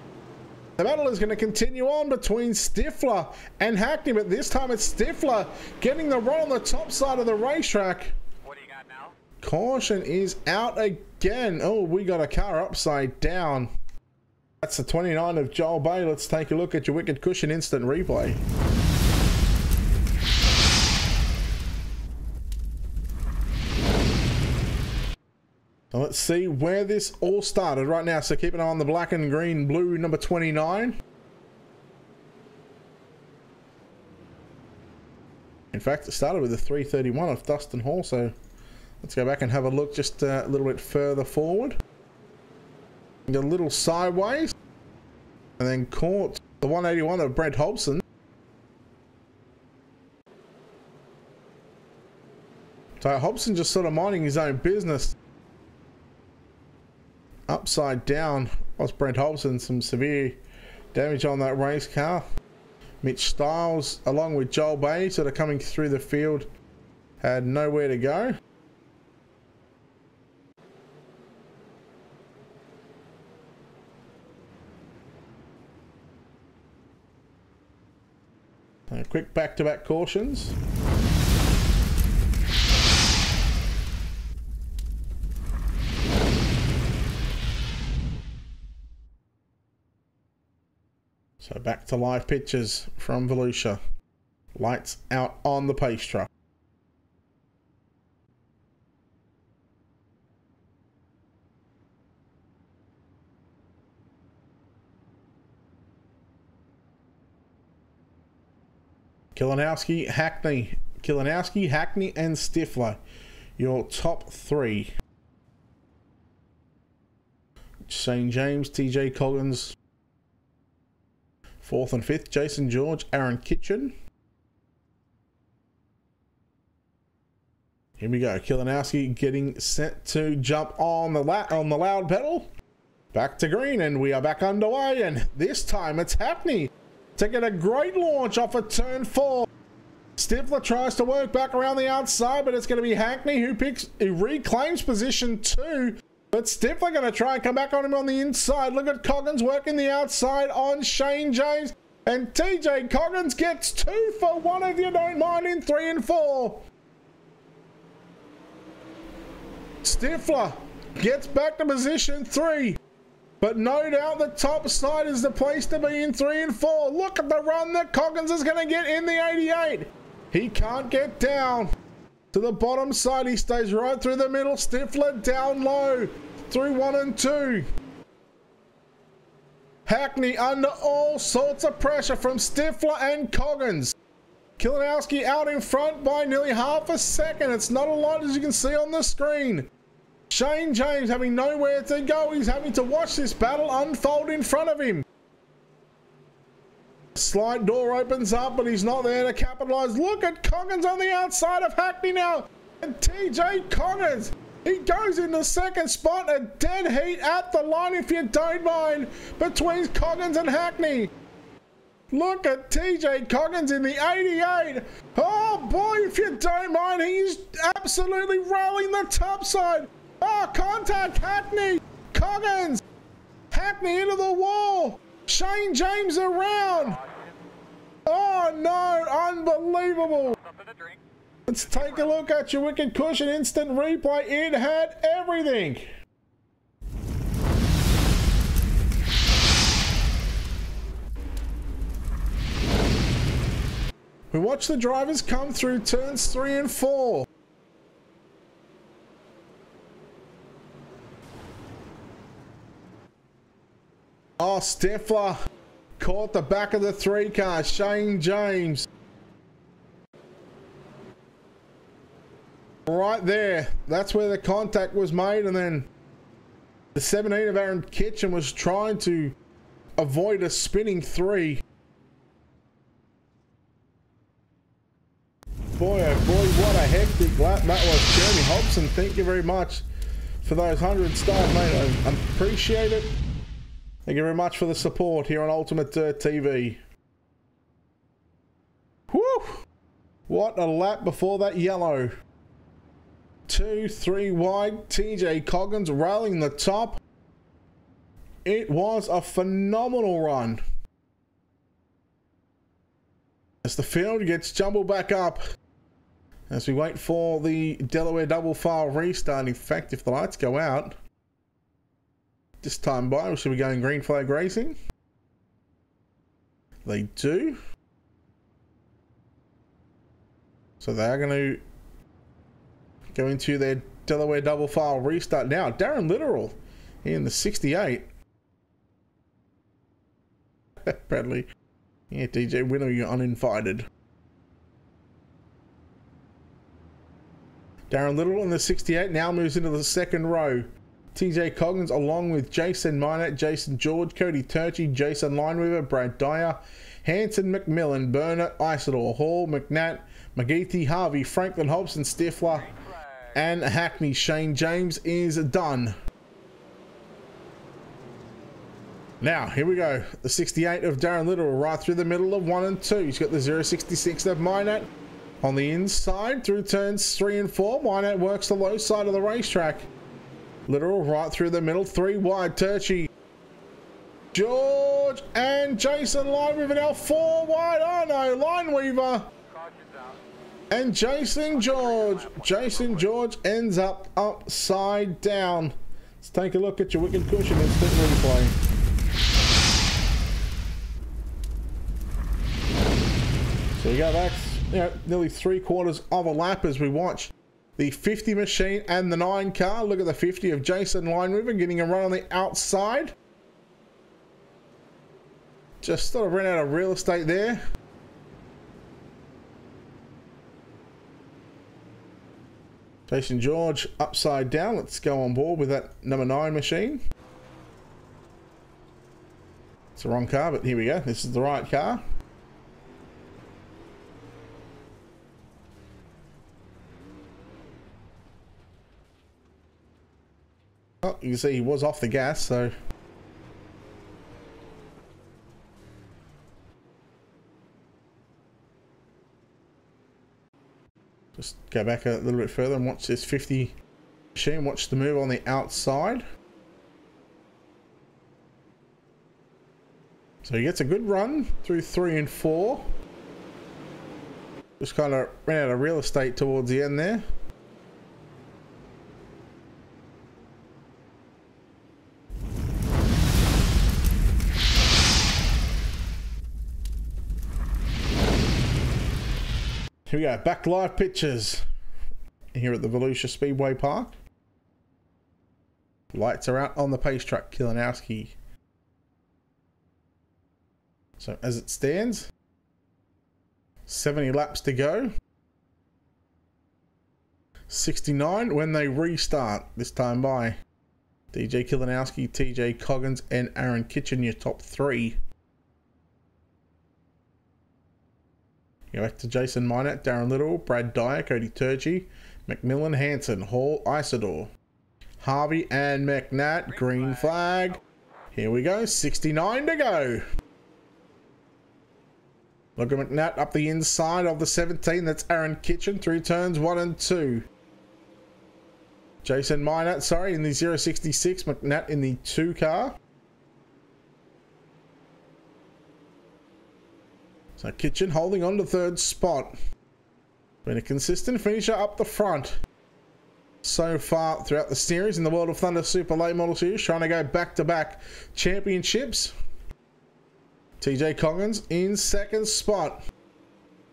S1: The battle is going to continue on between Stifler and Hackney, but this time it's Stifler getting the run on the top side of the racetrack.
S2: What do you got now?
S1: Caution is out again. Oh, we got a car upside down. That's the 29 of Joel Bay. Let's take a look at your wicked cushion instant replay. So let's see where this all started right now. So keep an eye on the black and green blue number 29. In fact, it started with the 331 of Dustin Hall. So let's go back and have a look just a little bit further forward. And a little sideways. And then caught the 181 of Brent Hobson. So Hobson just sort of minding his own business. Upside down was Brent Hobson. Some severe damage on that race car. Mitch Stiles along with Joel Bay sort of coming through the field had nowhere to go. So quick back-to-back cautions. So back to live pictures from Volusia. Lights out on the pace truck. Kilinowski, Hackney, and Stifler. Your top 3. St. James, TJ Coggins. 4th and 5th, Jason George, Aaron Kitchen. Here we go. Kilinowski getting set to jump on the loud pedal. Back to green, and we are back underway. And this time it's Hackney to get a great launch off of turn 4. Stifler tries to work back around the outside, but it's going to be Hackney who reclaims position 2. But Stifler going to try and come back on him on the inside. Look at Coggins working the outside on Shane James. And TJ Coggins gets 2 for 1 if you don't mind in 3 and 4. Stifler gets back to position 3. But no doubt the top side is the place to be in 3 and 4. Look at the run that Coggins is going to get in the 88. He can't get down to the bottom side. He stays right through the middle. Stifler down low through 1 and 2. Hackney under all sorts of pressure from Stifler and Coggins. Kilinowski out in front by nearly half a second. It's not a lot, as you can see on the screen. Shane James having nowhere to go. He's having to watch this battle unfold in front of him. Slide door opens up, but he's not there to capitalize. Look at Coggins on the outside of Hackney now. And TJ Coggins, he goes in the second spot. A dead heat at the line, if you don't mind, between Coggins and Hackney. Look at TJ Coggins in the 88. Oh boy, if you don't mind, he's absolutely rolling the top side. Oh, contact Hackney. Coggins. Hackney into the wall. Shane James around. Oh no, unbelievable. Let's take a look at your Wicked Cushion instant replay. It had everything. We watch the drivers come through turns 3 and 4. Oh, Stifler caught the back of the 3 car. Shane James. Right there. That's where the contact was made, and then the 17 of Aaron Kitchen was trying to avoid a spinning 3. Boy, oh boy, what a hectic lap that was. Jeremy Hobson, thank you very much for those 100 stars, mate. I appreciate it. Thank you very much for the support here on Ultimatedirttv. Whew! What a lap before that yellow. 2, 3 wide. TJ Coggins railing the top. It was a phenomenal run. As the field gets jumbled back up, as we wait for the Delaware double file restart. In fact, if the lights go out this time by, we should be going green flag racing. They do. So they are going to go into their Delaware double file restart now. Darren Literal in the 68. Bradley. Yeah, DJ Winner, you're uninvited. Darren Little in the 68 now moves into the second row. TJ Coggins along with Jason Minot, Jason George, Cody Turchie, Jason Lineweaver, Brad Dyer, Hanson, McMillan, Burnett, Isidore Hall, McNatt, McGeethy, Harvey, Franklin, Hobson, Stifler, and Hackney. Shane James is done. Now, here we go. The 68 of Darren Little right through the middle of 1 and 2. He's got the 066 of Minot on the inside through turns 3 and 4. Minot works the low side of the racetrack. Literal right through the middle, 3 wide. Turchie, George, and Jason Lineweaver now 4 wide. Oh no, Lineweaver and Jason George. Jason George ends up upside down. Let's take a look at your Wicked Cushion instant replay. So you go back, nearly 3/4 of a lap as we watch the 50 machine and the 9 car. Look at the 50 of Jason Lineweaver getting a run on the outside. Just sort of ran out of real estate there. Jason George upside down. Let's go on board with that number 9 machine. It's the wrong car, but here we go. This is the right car. Oh, you can see he was off the gas, so just go back a little bit further and watch this 50 machine. Watch the move on the outside. So he gets a good run through 3 and 4. Just kind of ran out of real estate towards the end there. Here we go, back live pictures here at the Volusia Speedway Park. Lights are out on the pace track, Kilinowski. So as it stands, 70 laps to go. 69 when they restart, this time by DJ Kilinowski, TJ Coggins and Aaron Kitchen, your top three. Go back to Jason Minot, Darren Little, Brad Dyer, Cody Turgey, McMillan, Hanson, Hall, Isidore, Harvey and McNatt. Green flag. Here we go, 69 to go. Look at McNatt up the inside of the 17. That's Aaron Kitchen through turns 1 and 2. Jason Minot, sorry, in the 066. McNatt in the 2 car. So Kitchen holding on to 3rd spot. Been a consistent finisher up the front so far throughout the series in the World of Thunder Super Late Model Series, trying to go back-to-back championships. TJ Coggins in 2nd spot.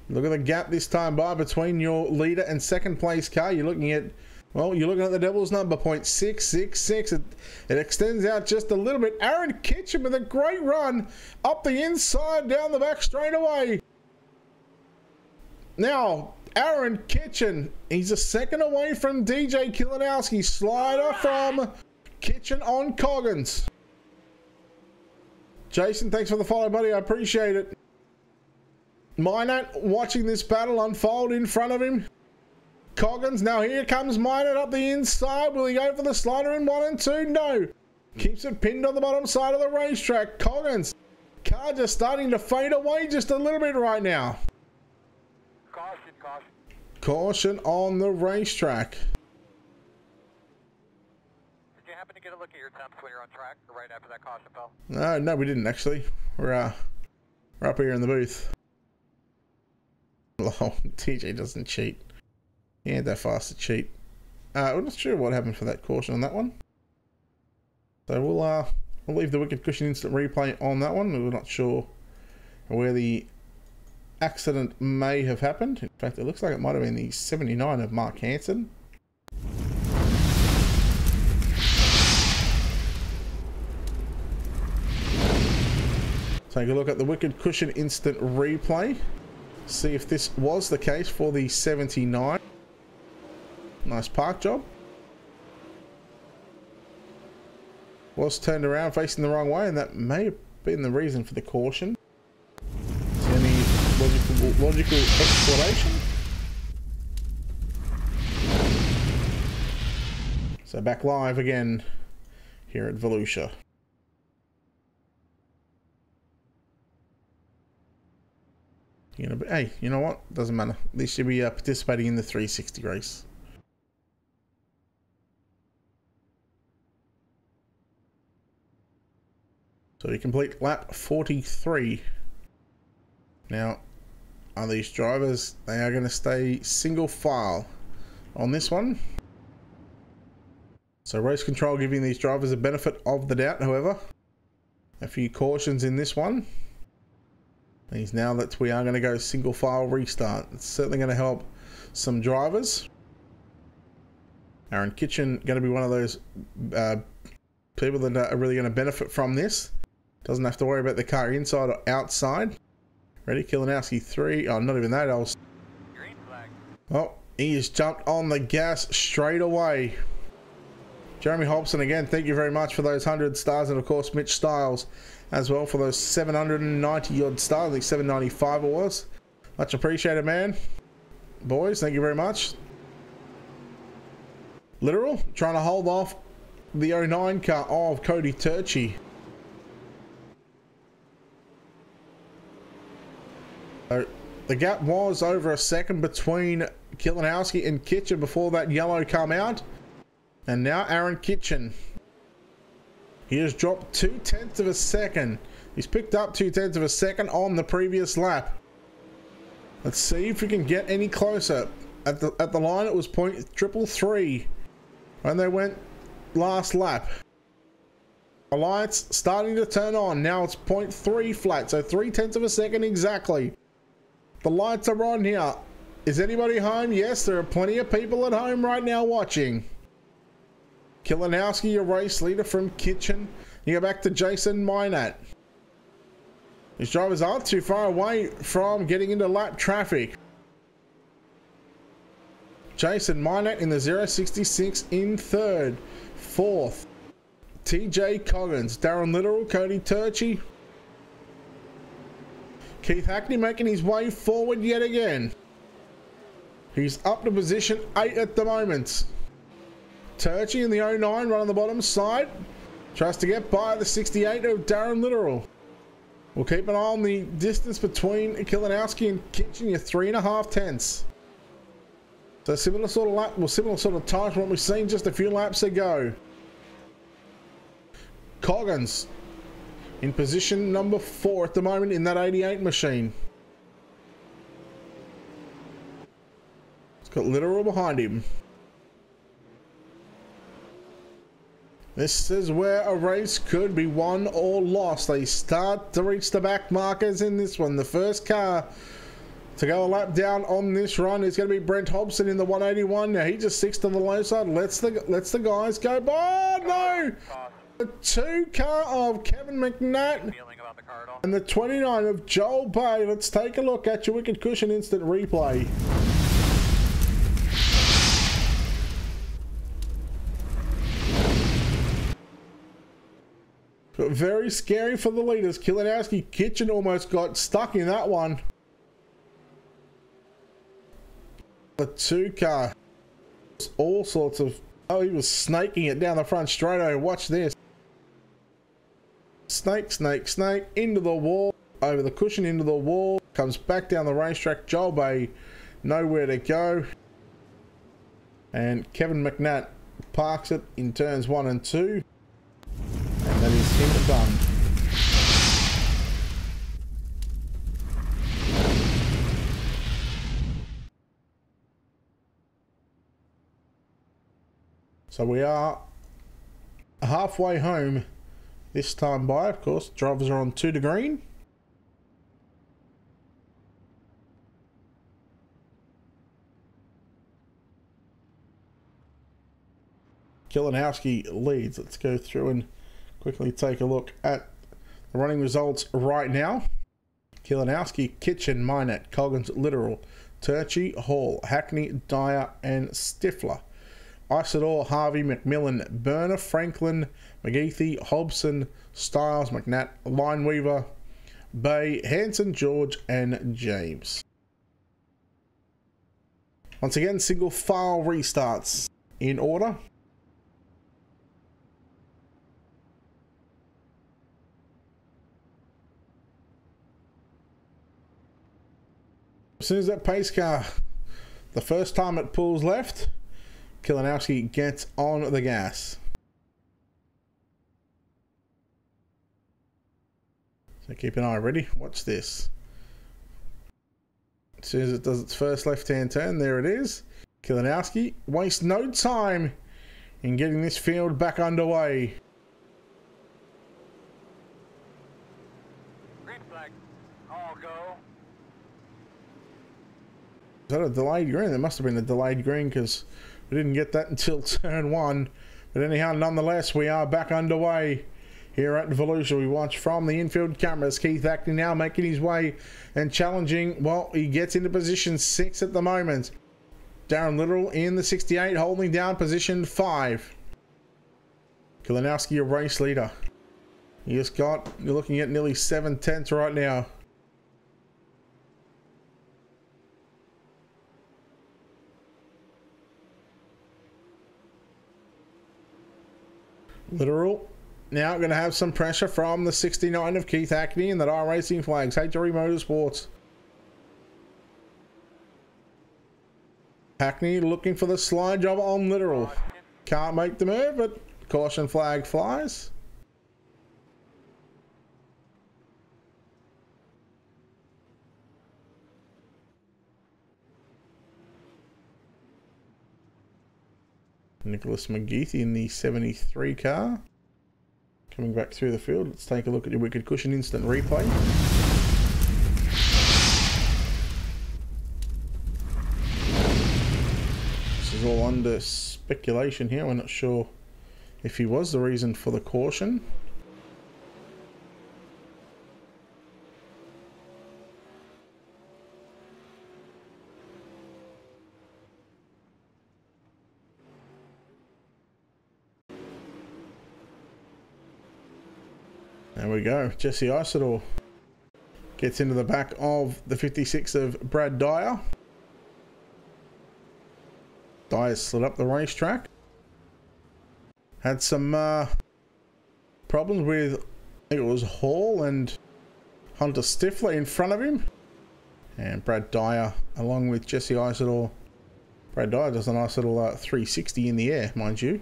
S1: Look at the gap this time by between your leader and 2nd place car. You're looking at, well, you're looking at the Devil's number, 0.666. It extends out just a little bit. Aaron Kitchen with a great run up the inside, down the back straight away. Now, Aaron Kitchen, he's a 2nd away from DJ Kilinowski. Slider from Kitchen on Coggins. Jason, thanks for the follow, buddy. I appreciate it. Minot watching this battle unfold in front of him. Coggins, now here comes Minot up the inside. Will he go for the slider in 1 and 2? No. Keeps it pinned on the bottom side of the racetrack. Coggins, car just starting to fade away just a little bit right now.
S3: Caution, caution.
S1: Caution on the racetrack.
S3: Did you happen to get a look at your temps when you're on track or right after that caution bell?
S1: No, we didn't actually. We're up here in the booth. Oh, TJ doesn't cheat. He ain't that fast to cheat. We're not sure what happened for that caution on that one. So we'll leave the Wicked Cushion instant replay on that one. We're not sure where the accident may have happened. In fact, it looks like it might have been the 79 of Mark Hansen. Take a look at the Wicked Cushion instant replay. See if this was the case for the 79. Nice park job. Was turned around facing the wrong way, and that may have been the reason for the caution. Any logical explanation? So back live again here at Volusia. Hey, you know what? Doesn't matter. They should be participating in the 360 race. So you complete lap 43. Now, are these drivers, they are going to stay single file on this one. So race control giving these drivers a benefit of the doubt, however. A few cautions in this one. Means now that we are going to go single file restart. It's certainly going to help some drivers. Aaron Kitchen going to be one of those people that are really going to benefit from this. Doesn't have to worry about the car inside or outside. Ready? Kilinowski 3. Oh, not even that.
S3: Green flag.
S1: Oh, he has jumped on the gas straight away. Jeremy Hobson again, thank you very much for those 100 stars, and of course Mitch Stiles as well for those 790 odd stars. I think 795 it was. Much appreciated, man. Boys, thank you very much. Literal trying to hold off the 09 car of Cody Turgey. So the gap was over a second between Kilinowski and Kitchen before that yellow come out. And now Aaron Kitchen. He has dropped 0.2 of a second. He's picked up 0.2 of a second on the previous lap. Let's see if we can get any closer. At the line it was 0.333 when they went last lap. The lights starting to turn on. Now it's 0.3 flat, so 0.3 of a second exactly. The lights are on here. Is anybody home? Yes, there are plenty of people at home right now watching. Kilinowski, your race leader from Kitchen. You go back to Jason Minat. His drivers aren't too far away from getting into lap traffic. Jason Minat in the 066 in third. Fourth, TJ Coggins, Darren Littoral, Cody Turchi. Keith Hackney making his way forward yet again. He's up to position 8 at the moment. Turchi in the 09 run on the bottom side. Tries to get by the 68 of Darren Littoral. We'll keep an eye on the distance between Kilinowski and Kitchen. You're 3.5 tenths. So similar sort of lap, well, similar sort of time from what we've seen just a few laps ago. Coggins in position number 4 at the moment in that 88 machine. It's got Littoral behind him. This is where a race could be won or lost. They start to reach the back markers in this one. The first car to go a lap down on this run is going to be Brent Hobson in the 181. Now he just sticks to the low side, lets the guys go by. Oh, no! The 2 car of Kevin McNatt and the 29 of Joel Bay. Let's take a look at your Wicked Cushion instant replay. But very scary for the leaders. Kilinowski, Kitchen almost got stuck in that one. The 2 car. All sorts of... Oh, he was snaking it down the front straight. Watch this. Snake, snake, snake. Into the wall. Over the cushion, into the wall. Comes back down the racetrack. Joel Bay, nowhere to go. And Kevin McNatt parks it in turns 1 and 2. And that is him done. So we are halfway home this time by. Of course, drivers are on 2 to green. Kilinowski leads. Let's go through and quickly take a look at the running results right now. Kilinowski, Kitchen, Minat, Coggins, Littoral, Turchi, Hall, Hackney, Dyer, and Stifler. Isidore, Harvey, McMillan, Burner, Franklin, McGeethy, Hobson, Styles, McNatt, Lineweaver, Bay, Hanson, George, and James. Once again, single file restarts in order. As soon as that pace car, the first time it pulls left, Kilinowski gets on the gas. So keep an eye ready. Watch this. As soon as it does its first left-hand turn, there it is. Kilinowski wastes no time in getting this field back underway.
S3: Green flag. All go.
S1: Is that a delayed green? There must have been a delayed green because we didn't get that until turn 1. But anyhow, nonetheless, we are back underway here at Volusia. We watch from the infield cameras. Keith Hackney now making his way and challenging. Well, he gets into position 6 at the moment. Darren Littoral in the 68, holding down position 5. Kilinowski, a race leader. You're looking at nearly 7 tenths right now. Littoral now going to have some pressure from the 69 of Keith Hackney and that Iracing flags. H3 Motorsports. Hackney looking for the slide job on Littoral. Can't make the move, but caution flag flies. Nicholas McGeethy in the 73 car. Coming back through the field. Let's take a look at your Wicked Cushion instant replay. all under speculation here. We're not sure if he was the reason for the caution. There we go. Jesse Isidore gets into the back of the 56 of Brad Dyer. Dyer's slid up the racetrack. Had some problems with, I think it was Hall and Hunter Stifler in front of him. And Brad Dyer along with Jesse Isidore. Brad Dyer does a nice little 360 in the air, mind you.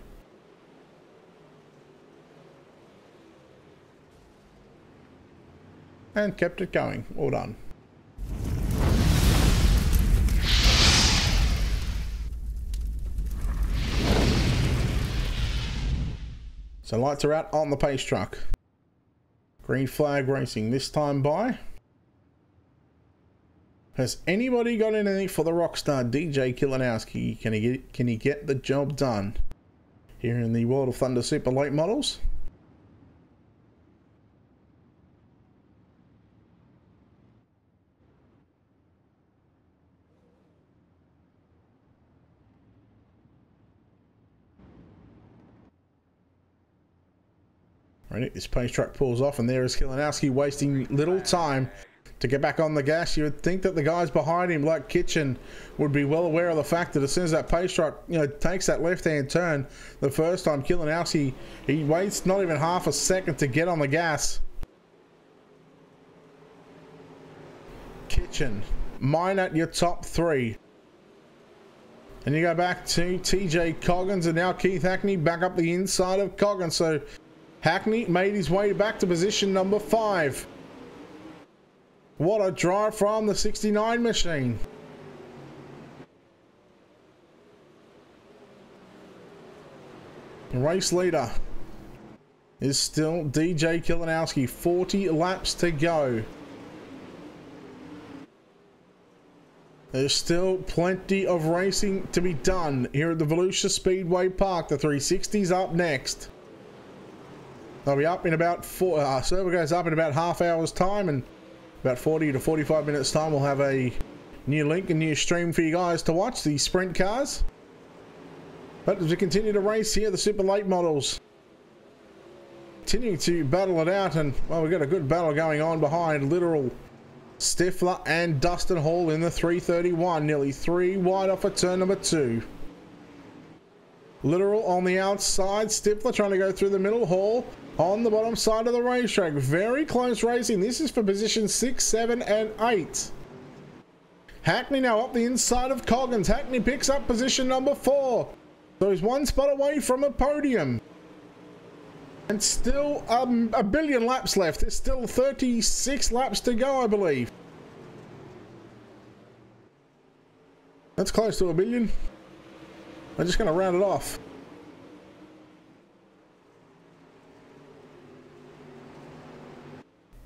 S1: And kept it going. All done. So lights are out on the pace truck. Green flag racing this time by. Has anybody got anything for the rockstar DJ Kilinowski? Can he get the job done here in the World of Thunder Super Late Models? Right, this pace truck pulls off, and there is Kilinowski wasting little time to get back on the gas. You would think that the guys behind him, like Kitchen, would be well aware of the fact that as soon as that pace truck, takes that left-hand turn, the first time Kilinowski, he waits not even half a second to get on the gas. Kitchen, mine at your top three. And you go back to TJ Coggins, and now Keith Hackney back up the inside of Coggins. So Hackney made his way back to position number 5. What a drive from the 69 machine. Race leader is still DJ Kilinowski. 40 laps to go. There's still plenty of racing to be done here at the Volusia Speedway Park. The 360's up next. They'll be up in about server goes up in about half hour's time, and about 40 to 45 minutes time we'll have a new link and new stream for you guys to watch the sprint cars. But as we continue to race here, the super late models continuing to battle it out, and well, we've got a good battle going on behind Literal, Stifler and Dustin Hall in the 331, nearly 3 wide off of turn number 2. Literal on the outside, Stifler trying to go through the middle, Hall on the bottom side of the racetrack. Very close racing. This is for position 6, 7 and 8. Hackney now up the inside of Coggins. Hackney picks up position number 4. So he's 1 spot away from a podium. And still a billion laps left. There's still 36 laps to go, I believe. That's close to a billion. I'm just going to round it off.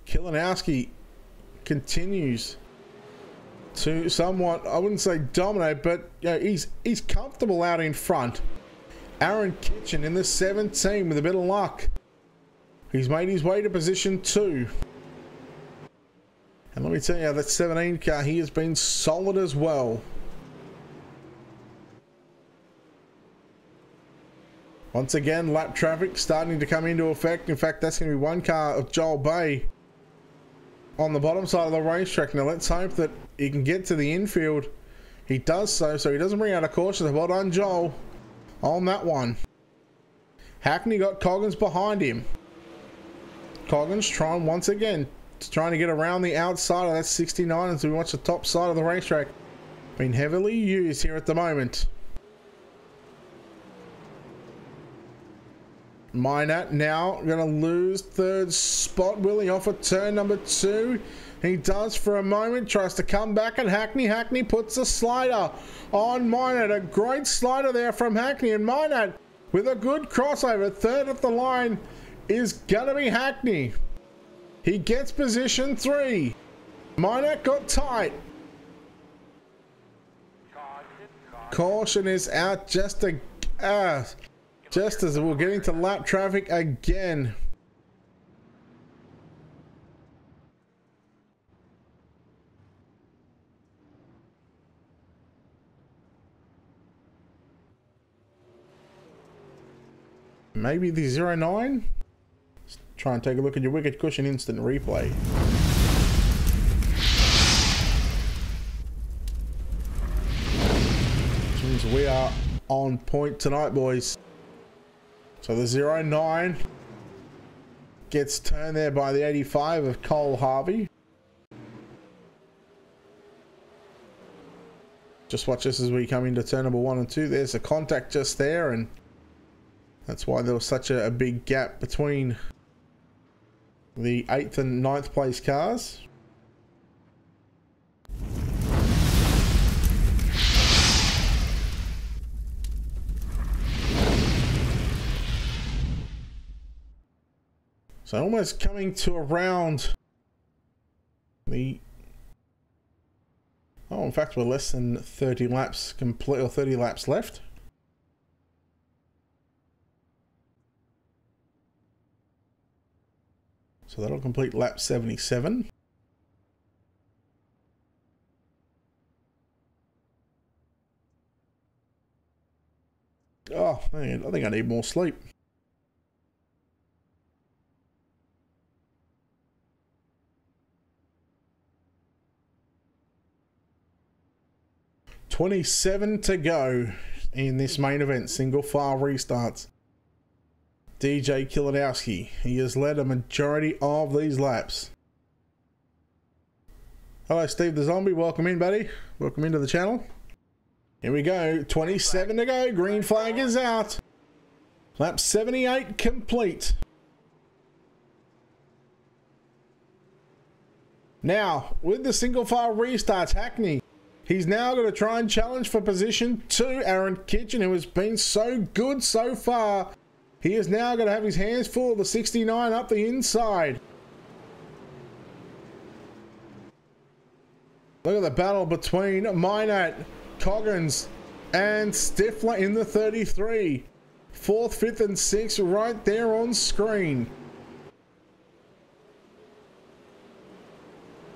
S1: Kilinowski continues to somewhat, I wouldn't say dominate, but he's comfortable out in front. Aaron Kitchen in the 17 with a bit of luck. He's made his way to position 2. And let me tell you, that 17 car, he has been solid as well. Once again, lap traffic starting to come into effect. In fact, that's going to be 1 car of Joel Bay on the bottom side of the racetrack. Now let's hope that he can get to the infield. He does so he doesn't bring out a caution. Well done, Joel, on that one. Hackney got Coggins behind him. Coggins trying once again to get around the outside of that 69 as we watch the top side of the racetrack. Being heavily used here at the moment. Minat now going to lose 3rd spot. Willie off at turn number 2. He does for a moment. Tries to come back at Hackney. Hackney puts a slider on Minat. A great slider there from Hackney. And Minat with a good crossover. 3rd at the line is going to be Hackney. He gets position 3. Minat got tight. Caution is out just as we're getting to lap traffic again. Maybe the 09? Let's try and take a look at your wicked cushion instant replay. Which means we are on point tonight, boys. So the 09 gets turned there by the 85 of Cole Harvey. Just watch this as we come into turn number 1 and 2. There's a contact just there, and that's why there was such a big gap between the 8th and 9th place cars. So almost coming to around the... Oh, in fact, we're less than 30 laps complete, or 30 laps left. So that'll complete lap 77. Oh, man, I think I need more sleep. $27 to go in this main event, single file restarts. DJ Kilinowski, he has led a majority of these laps. Hello Steve the Zombie, welcome in buddy, welcome into the channel. Here we go, 27 to go, green flag is out. Lap 78 complete. Now, with the single file restarts, Hackney, he's now going to try and challenge for position 2, Aaron Kitchen, who has been so good so far. He is now going to have his hands full of the 69 up the inside. Look at the battle between Minot, Coggins, and Stifler in the 33. 4th, 5th, and 6th right there on screen.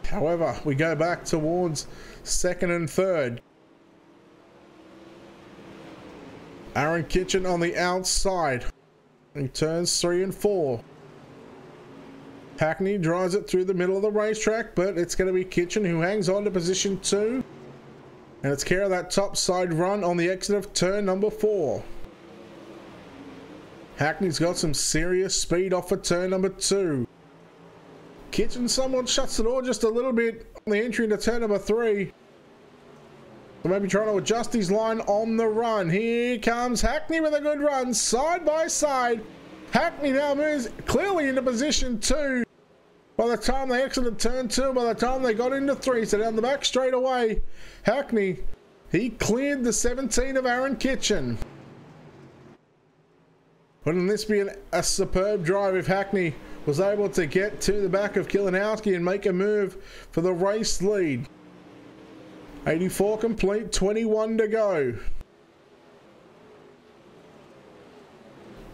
S1: However, we go back towards 2nd and 3rd. Aaron Kitchen on the outside. He turns 3 and 4. Hackney drives it through the middle of the racetrack, but it's going to be Kitchen who hangs on to position 2. And it's care of that top side run on the exit of turn number 4. Hackney's got some serious speed off for turn number 2. Kitchen somewhat shuts the door just a little bit on the entry into turn number 3. So maybe trying to adjust his line on the run. Here comes Hackney with a good run, side by side. Hackney now moves clearly into position 2. By the time they exited turn 2, by the time they got into 3, so down the back straight away, Hackney, he cleared the 17 of Aaron Kitchen. Wouldn't this be a superb drive if Hackney was able to get to the back of Kilinowski and make a move for the race lead? 84 complete, 21 to go.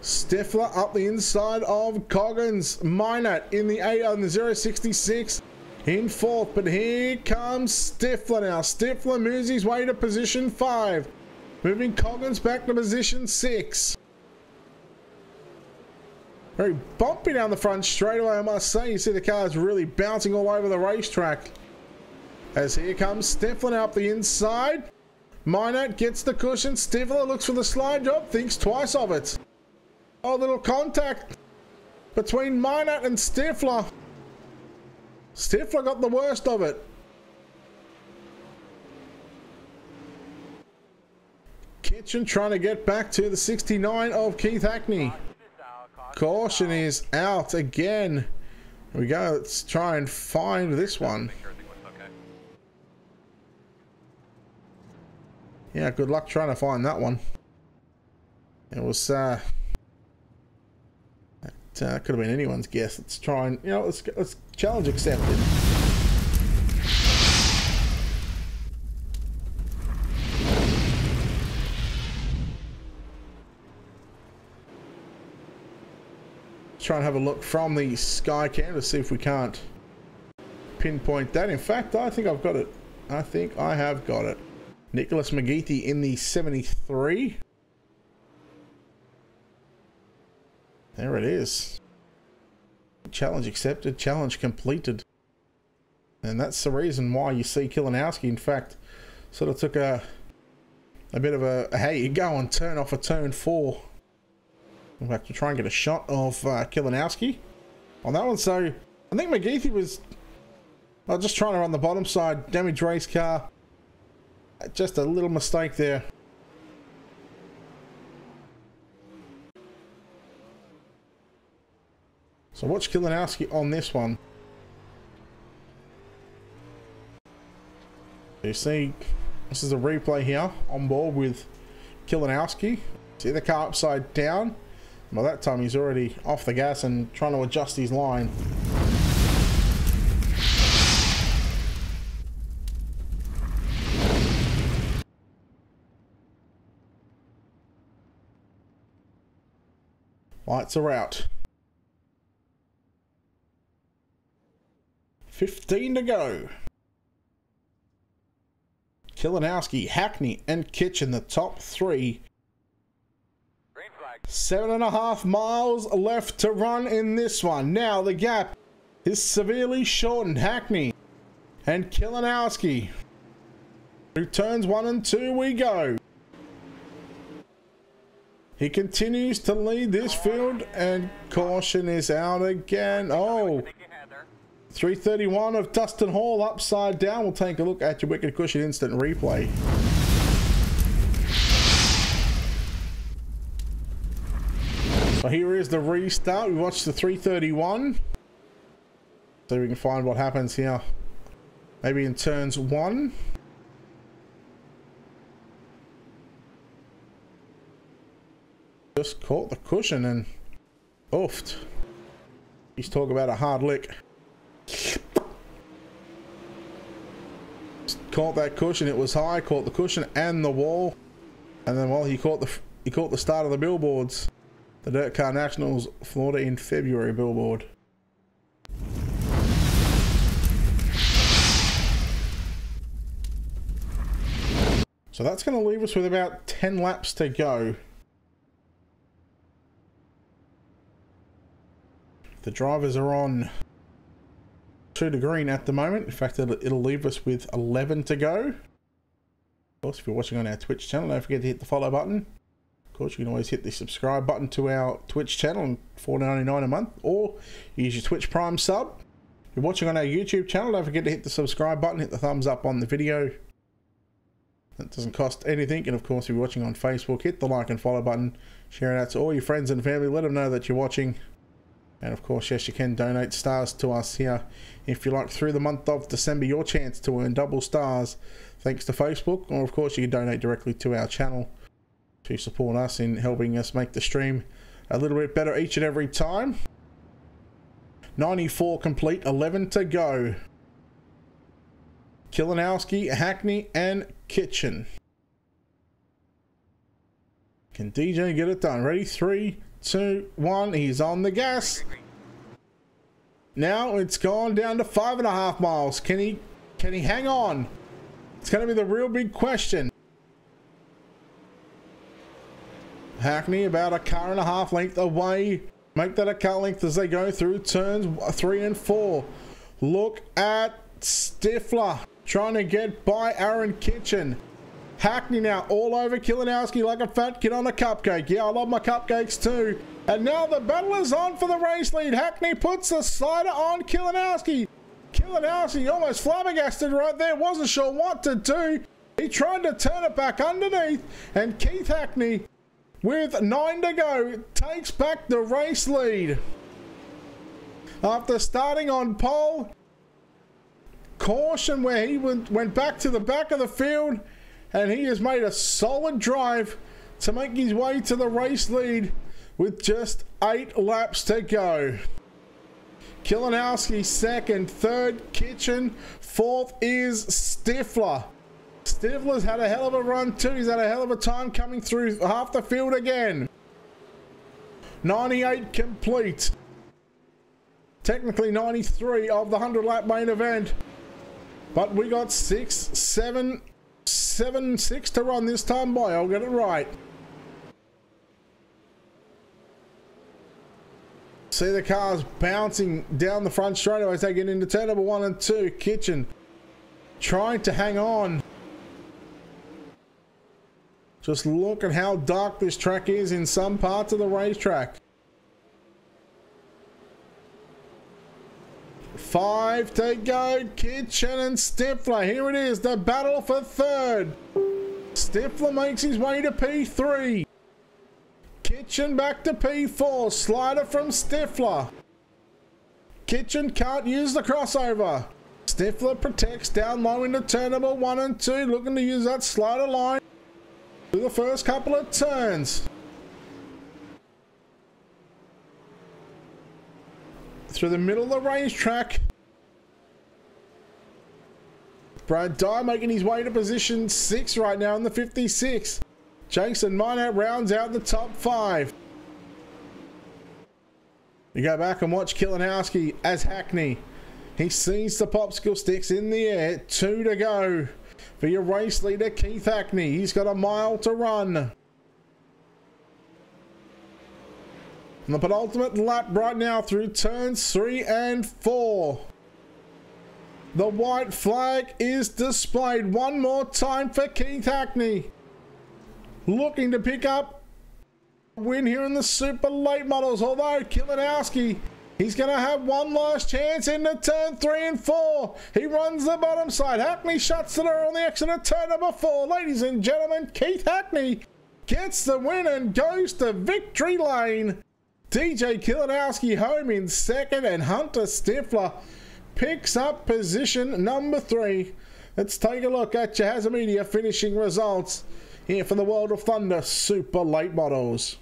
S1: Stifler up the inside of Coggins. Minot in the 8 on the 066 in 4th, but here comes Stifler now. Stifler moves his way to position 5, moving Coggins back to position 6. Very bumpy down the front straightaway, I must say. You see the cars really bouncing all over the racetrack. As here comes Stifler up the inside. Minot gets the cushion. Stifler looks for the slide job, thinks twice of it. Oh, little contact between Minot and Stifler. Stifler got the worst of it. Kitchen trying to get back to the 69 of Keith Hackney. Caution is out again. Here we go. Let's try and find this one. Yeah, good luck trying to find that one. It was that could have been anyone's guess. Let's try and, you know, let's challenge accepted. try and have a look from the sky cam to see if we can't pinpoint that. In fact, I think I've got it. I think I have got it. Nicholas McGeethy in the 73. There it is. Challenge accepted, challenge completed. And that's the reason why you see Kilinowski, in fact, sort of took a bit of a, hey, you go and turn off a turn 4. In fact, to try and get a shot of Kilinowski on that one. So I think McGeethy was just trying to run the bottom side, damage race car. Just a little mistake there. So watch Kilinowski on this one. You see, this is a replay here on board with Kilinowski. See the car upside down. By that time he's already off the gas and trying to adjust his line. Lights are out. 15 to go. Kilinowski, Hackney and Kitchen, the top 3. 7.5 miles left to run in this one. Now the gap is severely shortened. Hackney and Kilinowski. Through turns 1 and 2 we go. He continues to lead this field, and caution is out again. Oh, 331 of Dustin Hall upside down. We'll take a look at your Wicked Cushion instant replay. So here is the restart. We watched the 331. So we can find what happens here. Maybe in turns 1. Just caught the cushion and oofed. He's talking about a hard lick. Just caught that cushion. It was high. Caught the cushion and the wall. And then, well, he caught the start of the billboards. The Dirt Car Nationals Florida in February billboard. So that's going to leave us with about 10 laps to go. The drivers are on 2 to green at the moment. In fact, it'll leave us with 11 to go. Of course, if you're watching on our Twitch channel, don't forget to hit the follow button. Of course, you can always hit the subscribe button to our Twitch channel, $4.99 a month, or use your Twitch Prime sub. If you're watching on our YouTube channel, don't forget to hit the subscribe button, hit the thumbs up on the video. That doesn't cost anything. And of course, if you're watching on Facebook, hit the like and follow button, share it out to all your friends and family, let them know that you're watching. And of course, yes, you can donate stars to us here if you like through the month of December. Your chance to earn double stars thanks to Facebook. Or of course, you can donate directly to our channel to support us in helping us make the stream a little bit better each and every time. 94 complete, 11 to go. Kilinowski, Hackney and Kitchen. Can DJ get it done? Ready? 3, 2, 1. He's on the gas. Now it's gone down to 5.5 miles. Can he hang on? It's going to be the real big question. Hackney about a car and a half length away. Make that a car length as they go through turns 3 and 4. Look at Stifler trying to get by Aaron Kitchen. Hackney now all over Kilinowski like a fat kid on a cupcake. Yeah, I love my cupcakes too. And now the battle is on for the race lead. Hackney puts the slider on Kilinowski. Kilinowski almost flabbergasted right there. Wasn't sure what to do. He tried to turn it back underneath. And Keith Hackney, with 9 to go, takes back the race lead. After starting on pole, caution where he went back to the back of the field. And he has made a solid drive to make his way to the race lead with just 8 laps to go. Kilinowski second, third Kitchen, fourth is Stifler. Stifler's had a hell of a run too. He's had a hell of a time coming through half the field again. 98 complete. Technically 93 of the 100-lap main event. But we got 6 to run this time by. I'll get it right. See the cars bouncing down the front straightaway as they get into turn number 1 and 2. Kitchen trying to hang on. Just look at how dark this track is in some parts of the racetrack. 5 to go. Kitchen and Stifler. Here it is, the battle for third. Stifler makes his way to P3. Kitchen back to P4. Slider from Stifler. Kitchen can't use the crossover. Stifler protects down low into turn number 1 and 2. Looking to use that slider line to the first couple of turns. Through the middle of the racetrack. Brad Dye making his way to position 6 right now in the 56. Jason Minot rounds out the top 5. You go back and watch Kilinowski as Hackney. He sees the popsicle sticks in the air. 2 to go for your race leader, Keith Hackney. He's got a mile to run. And the penultimate lap right now through turns 3 and 4. The white flag is displayed one more time for Keith Hackney. Looking to pick up a win here in the super late models. Although Kilinowski, he's going to have one last chance into turn 3 and 4. He runs the bottom side. Hackney shuts the door on the exit of turn number 4. Ladies and gentlemen, Keith Hackney gets the win and goes to victory lane. DJ Kilinowski home in second, and Hunter Stifler picks up position number 3. Let's take a look at Jazza Media finishing results here for the World of Thunder Super Late Models.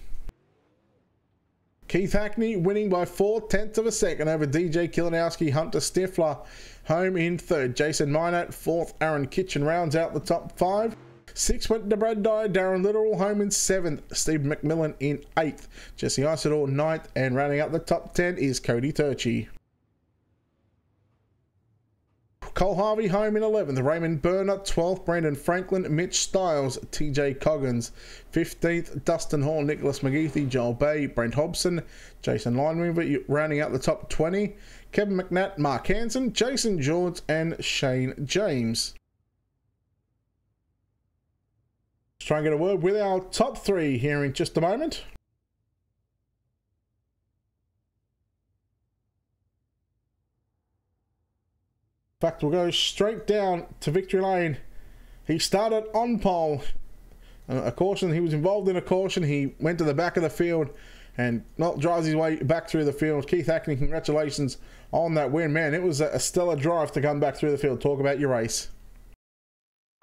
S1: Keith Hackney winning by 4/10 of a second over DJ Kilinowski. Hunter Stifler home in third. Jason Minot fourth. Aaron Kitchen rounds out the top 5. 6 went to Brad Dye. Darren Little home in 7th. Steve McMillan in 8th. Jesse Isidore 9th. And rounding out the top 10 is Cody Turchi. Cole Harvey home in 11th. Raymond Burnett 12th. Brandon Franklin. Mitch Stiles. TJ Coggins 15th. Dustin Hall. Nicholas McGeethy. Joel Bay. Brent Hobson. Jason Lineweaver rounding out the top 20. Kevin McNatt. Mark Hansen. Jason George. And Shane James. Let's try and get a word with our top 3 here in just a moment. In fact, we'll go straight down to victory lane. He started on pole. A caution. He was involved in a caution. He went to the back of the field and drives his way back through the field. Keith Hackney, congratulations on that win, man. It was a stellar drive to come back through the field. Talk about your race.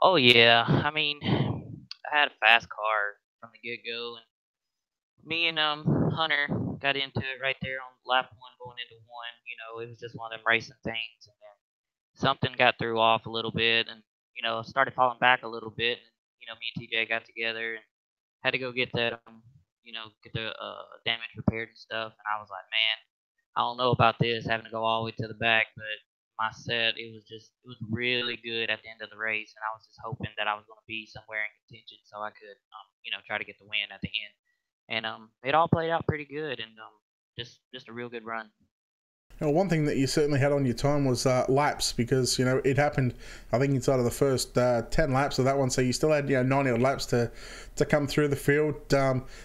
S4: Oh yeah, I mean, I had a fast car from the get-go, and me and Hunter got into it right there on lap 1 going into 1. You know, it was just one of them racing things, and then something got threw off a little bit, and you know, started falling back a little bit. And, you know, me and TJ got together and had to go get that, you know, get the damage repaired and stuff. And I was like, man, I don't know about this, having to go all the way to the back, but my set, it was really good at the end of the race, and I was just hoping that I was going to be somewhere in contention so I could, you know, try to get the win at the end. And it all played out pretty good, and just a real good run.
S1: Well, one thing that you certainly had on your time was laps, because, you know, it happened, I think, inside of the first 10 laps of that one, so you still had, you know, 90 odd laps to come through the field.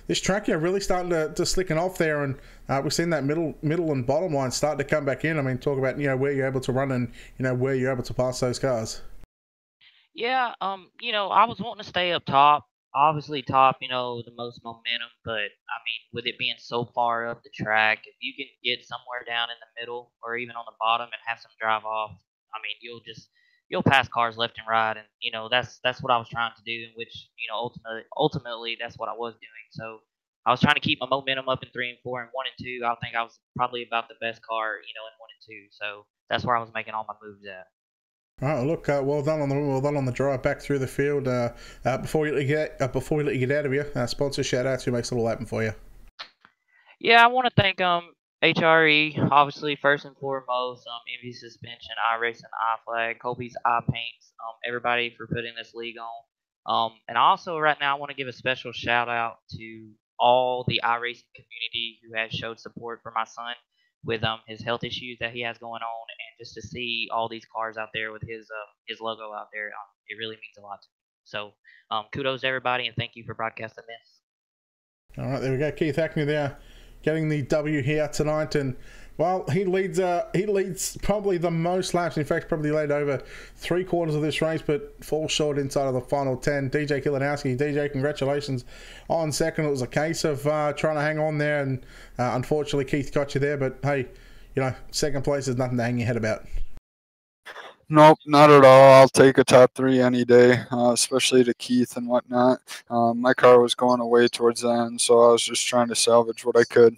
S1: This track, you know, really starting to slicken off there, and we've seen that middle and bottom line start to come back in. I mean, talk about, you know, where you're able to run and, you know, where you're able to pass those cars.
S4: Yeah, you know, I was wanting to stay up top. Obviously, top, you know, the most momentum, but I mean, with it being so far up the track, if you can get somewhere down in the middle or even on the bottom and have some drive off, I mean, you'll pass cars left and right, and you know, that's what I was trying to do, in which, you know, ultimately that's what I was doing. So I was trying to keep my momentum up in 3 and 4, and 1 and 2. I think I was probably about the best car, you know, in 1 and 2. So that's where I was making all my moves at.
S1: Oh, look! Well done on the drive back through the field. Before we let you get out of here, sponsor shout outs. Who makes it all happen for you?
S4: Yeah, I want to thank HRE, obviously, first and foremost, MV suspension, Iracing, flag, Kobe's paints, everybody for putting this league on. And also, right now, I want to give a special shout out to all the iRacing community who has showed support for my son with his health issues that he has going on, and just to see all these cars out there with his logo out there, it really means a lot to me. So, kudos to everybody, and thank you for broadcasting this.
S1: All right, there we go. Keith Hackney there, getting the W here tonight, and well, he leads probably the most laps. In fact, probably led over 3/4 of this race, but falls short inside of the final 10. DJ Kilinowski, DJ, congratulations on second. It was a case of trying to hang on there, and unfortunately, Keith got you there. But hey, you know, second place is nothing to hang your head about.
S5: Nope, not at all. I'll take a top 3 any day, especially to Keith and whatnot. My car was going away towards the end, so I was just trying to salvage what I could.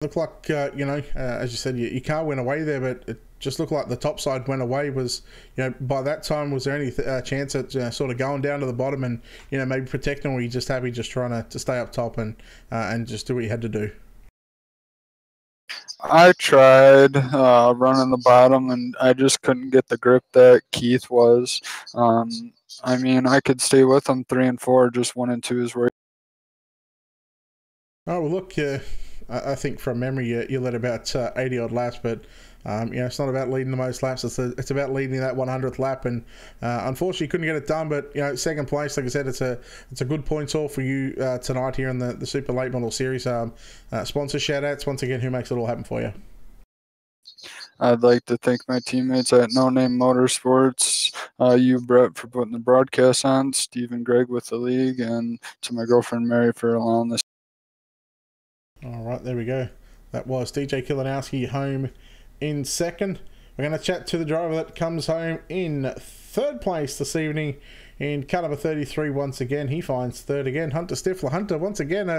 S1: Looked like, you know, as you said, your car went away there, but it just looked like the top side went away. Was, you know, by that time, was there any chance at sort of going down to the bottom and, you know, maybe protecting, or were you just happy just trying to stay up top and just do what you had to do?
S5: I tried running the bottom, and I just couldn't get the grip that Keith was. I mean, I could stay with him 3 and 4, just 1 and 2 is where.
S1: Oh, well, look, I think from memory you led about 80 odd laps, but you know, it's not about leading the most laps. It's about leading that 100th lap, and unfortunately couldn't get it done. But you know, second place, like I said, it's a good points haul for you tonight here in the Super Late Model Series. Sponsor shout outs once again. Who makes it all happen for you?
S5: I'd like to thank my teammates at No Name Motorsports, you, Brett, for putting the broadcast on, Steve and Greg with the league, and to my girlfriend Mary for allowing this.
S1: All right, there we go. That was DJ Kilinowski home in second. We're going to chat to the driver that comes home in third place this evening in car number 33 once again. He finds third again. Hunter Stifler. Hunter, once again,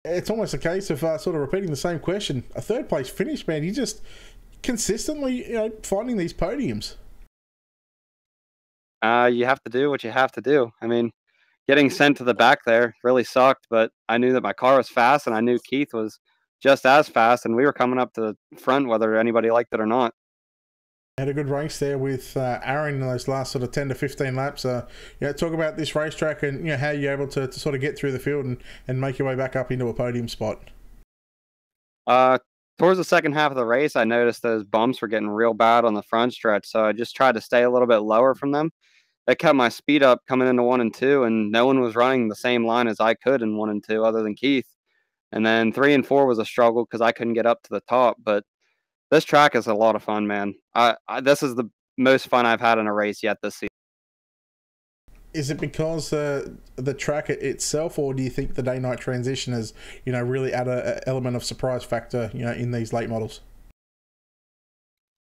S1: it's almost a case of sort of repeating the same question. A third place finish, man. You just consistently, you know, finding these podiums.
S6: You have to do what you have to do. I mean, getting sent to the back there really sucked, but I knew that my car was fast, and I knew Keith was just as fast, and we were coming up to the front whether anybody liked it or not.
S1: Had a good race there with Aaron in those last sort of 10 to 15 laps. You know, talk about this racetrack and, you know, how you're able to sort of get through the field and make your way back up into a podium spot.
S6: Towards the second half of the race, I noticed those bumps were getting real bad on the front stretch, so I just tried to stay a little bit lower from them. That kept my speed up coming into 1 and 2, and no one was running the same line as I could in 1 and 2 other than Keith. And then 3 and 4 was a struggle because I couldn't get up to the top. But this track is a lot of fun, man. This is the most fun I've had in a race yet this season.
S1: Is it because the track itself, or do you think the day-night transition has, you know, really added an element of surprise factor, you know, in these late models?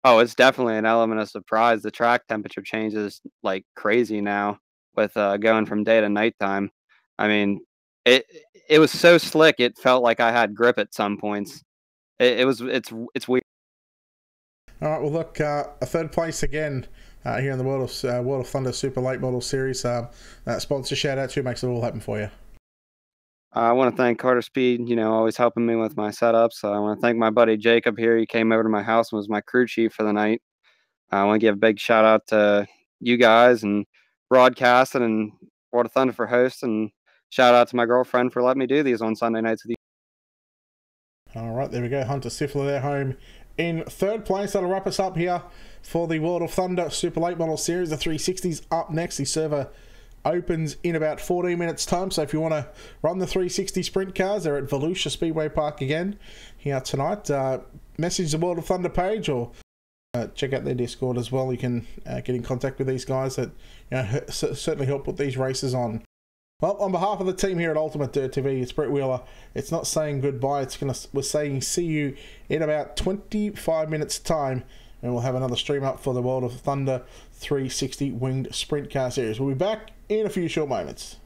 S6: Oh, it's definitely an element of surprise. The track temperature changes like crazy now with going from day to nighttime. I mean, it was so slick. It felt like I had grip at some points. It's weird.
S1: All right. Well, look, a third place again here in the World of Thunder Super Late Model Series. Sponsor shout out. Who makes it all happen for you?
S6: I want to thank Carter Speed, you know, always helping me with my setups. I want to thank my buddy Jacob here. He came over to my house and was my crew chief for the night. I want to give a big shout out to you guys and broadcasting, and World of Thunder for hosts, and shout out to my girlfriend for letting me do these on Sunday nights with you.
S1: All right, there we go. Hunter Stifler there home in third place. That'll wrap us up here for the World of Thunder Super Late Model Series. The 360's up next. The server opens in about 14 minutes time, so if you want to run the 360 sprint cars, they're at Volusia Speedway Park again here tonight. Message the World of Thunder page, or check out their Discord as well. You can get in contact with these guys that, you know, certainly help put these races on. Well, on behalf of the team here at Ultimatedirttv, it's Brett Wheeler. It's not saying goodbye. We're saying see you in about 25 minutes time, and we'll have another stream up for the World of Thunder 360 Winged Sprint Car Series. We'll be back in a few short moments.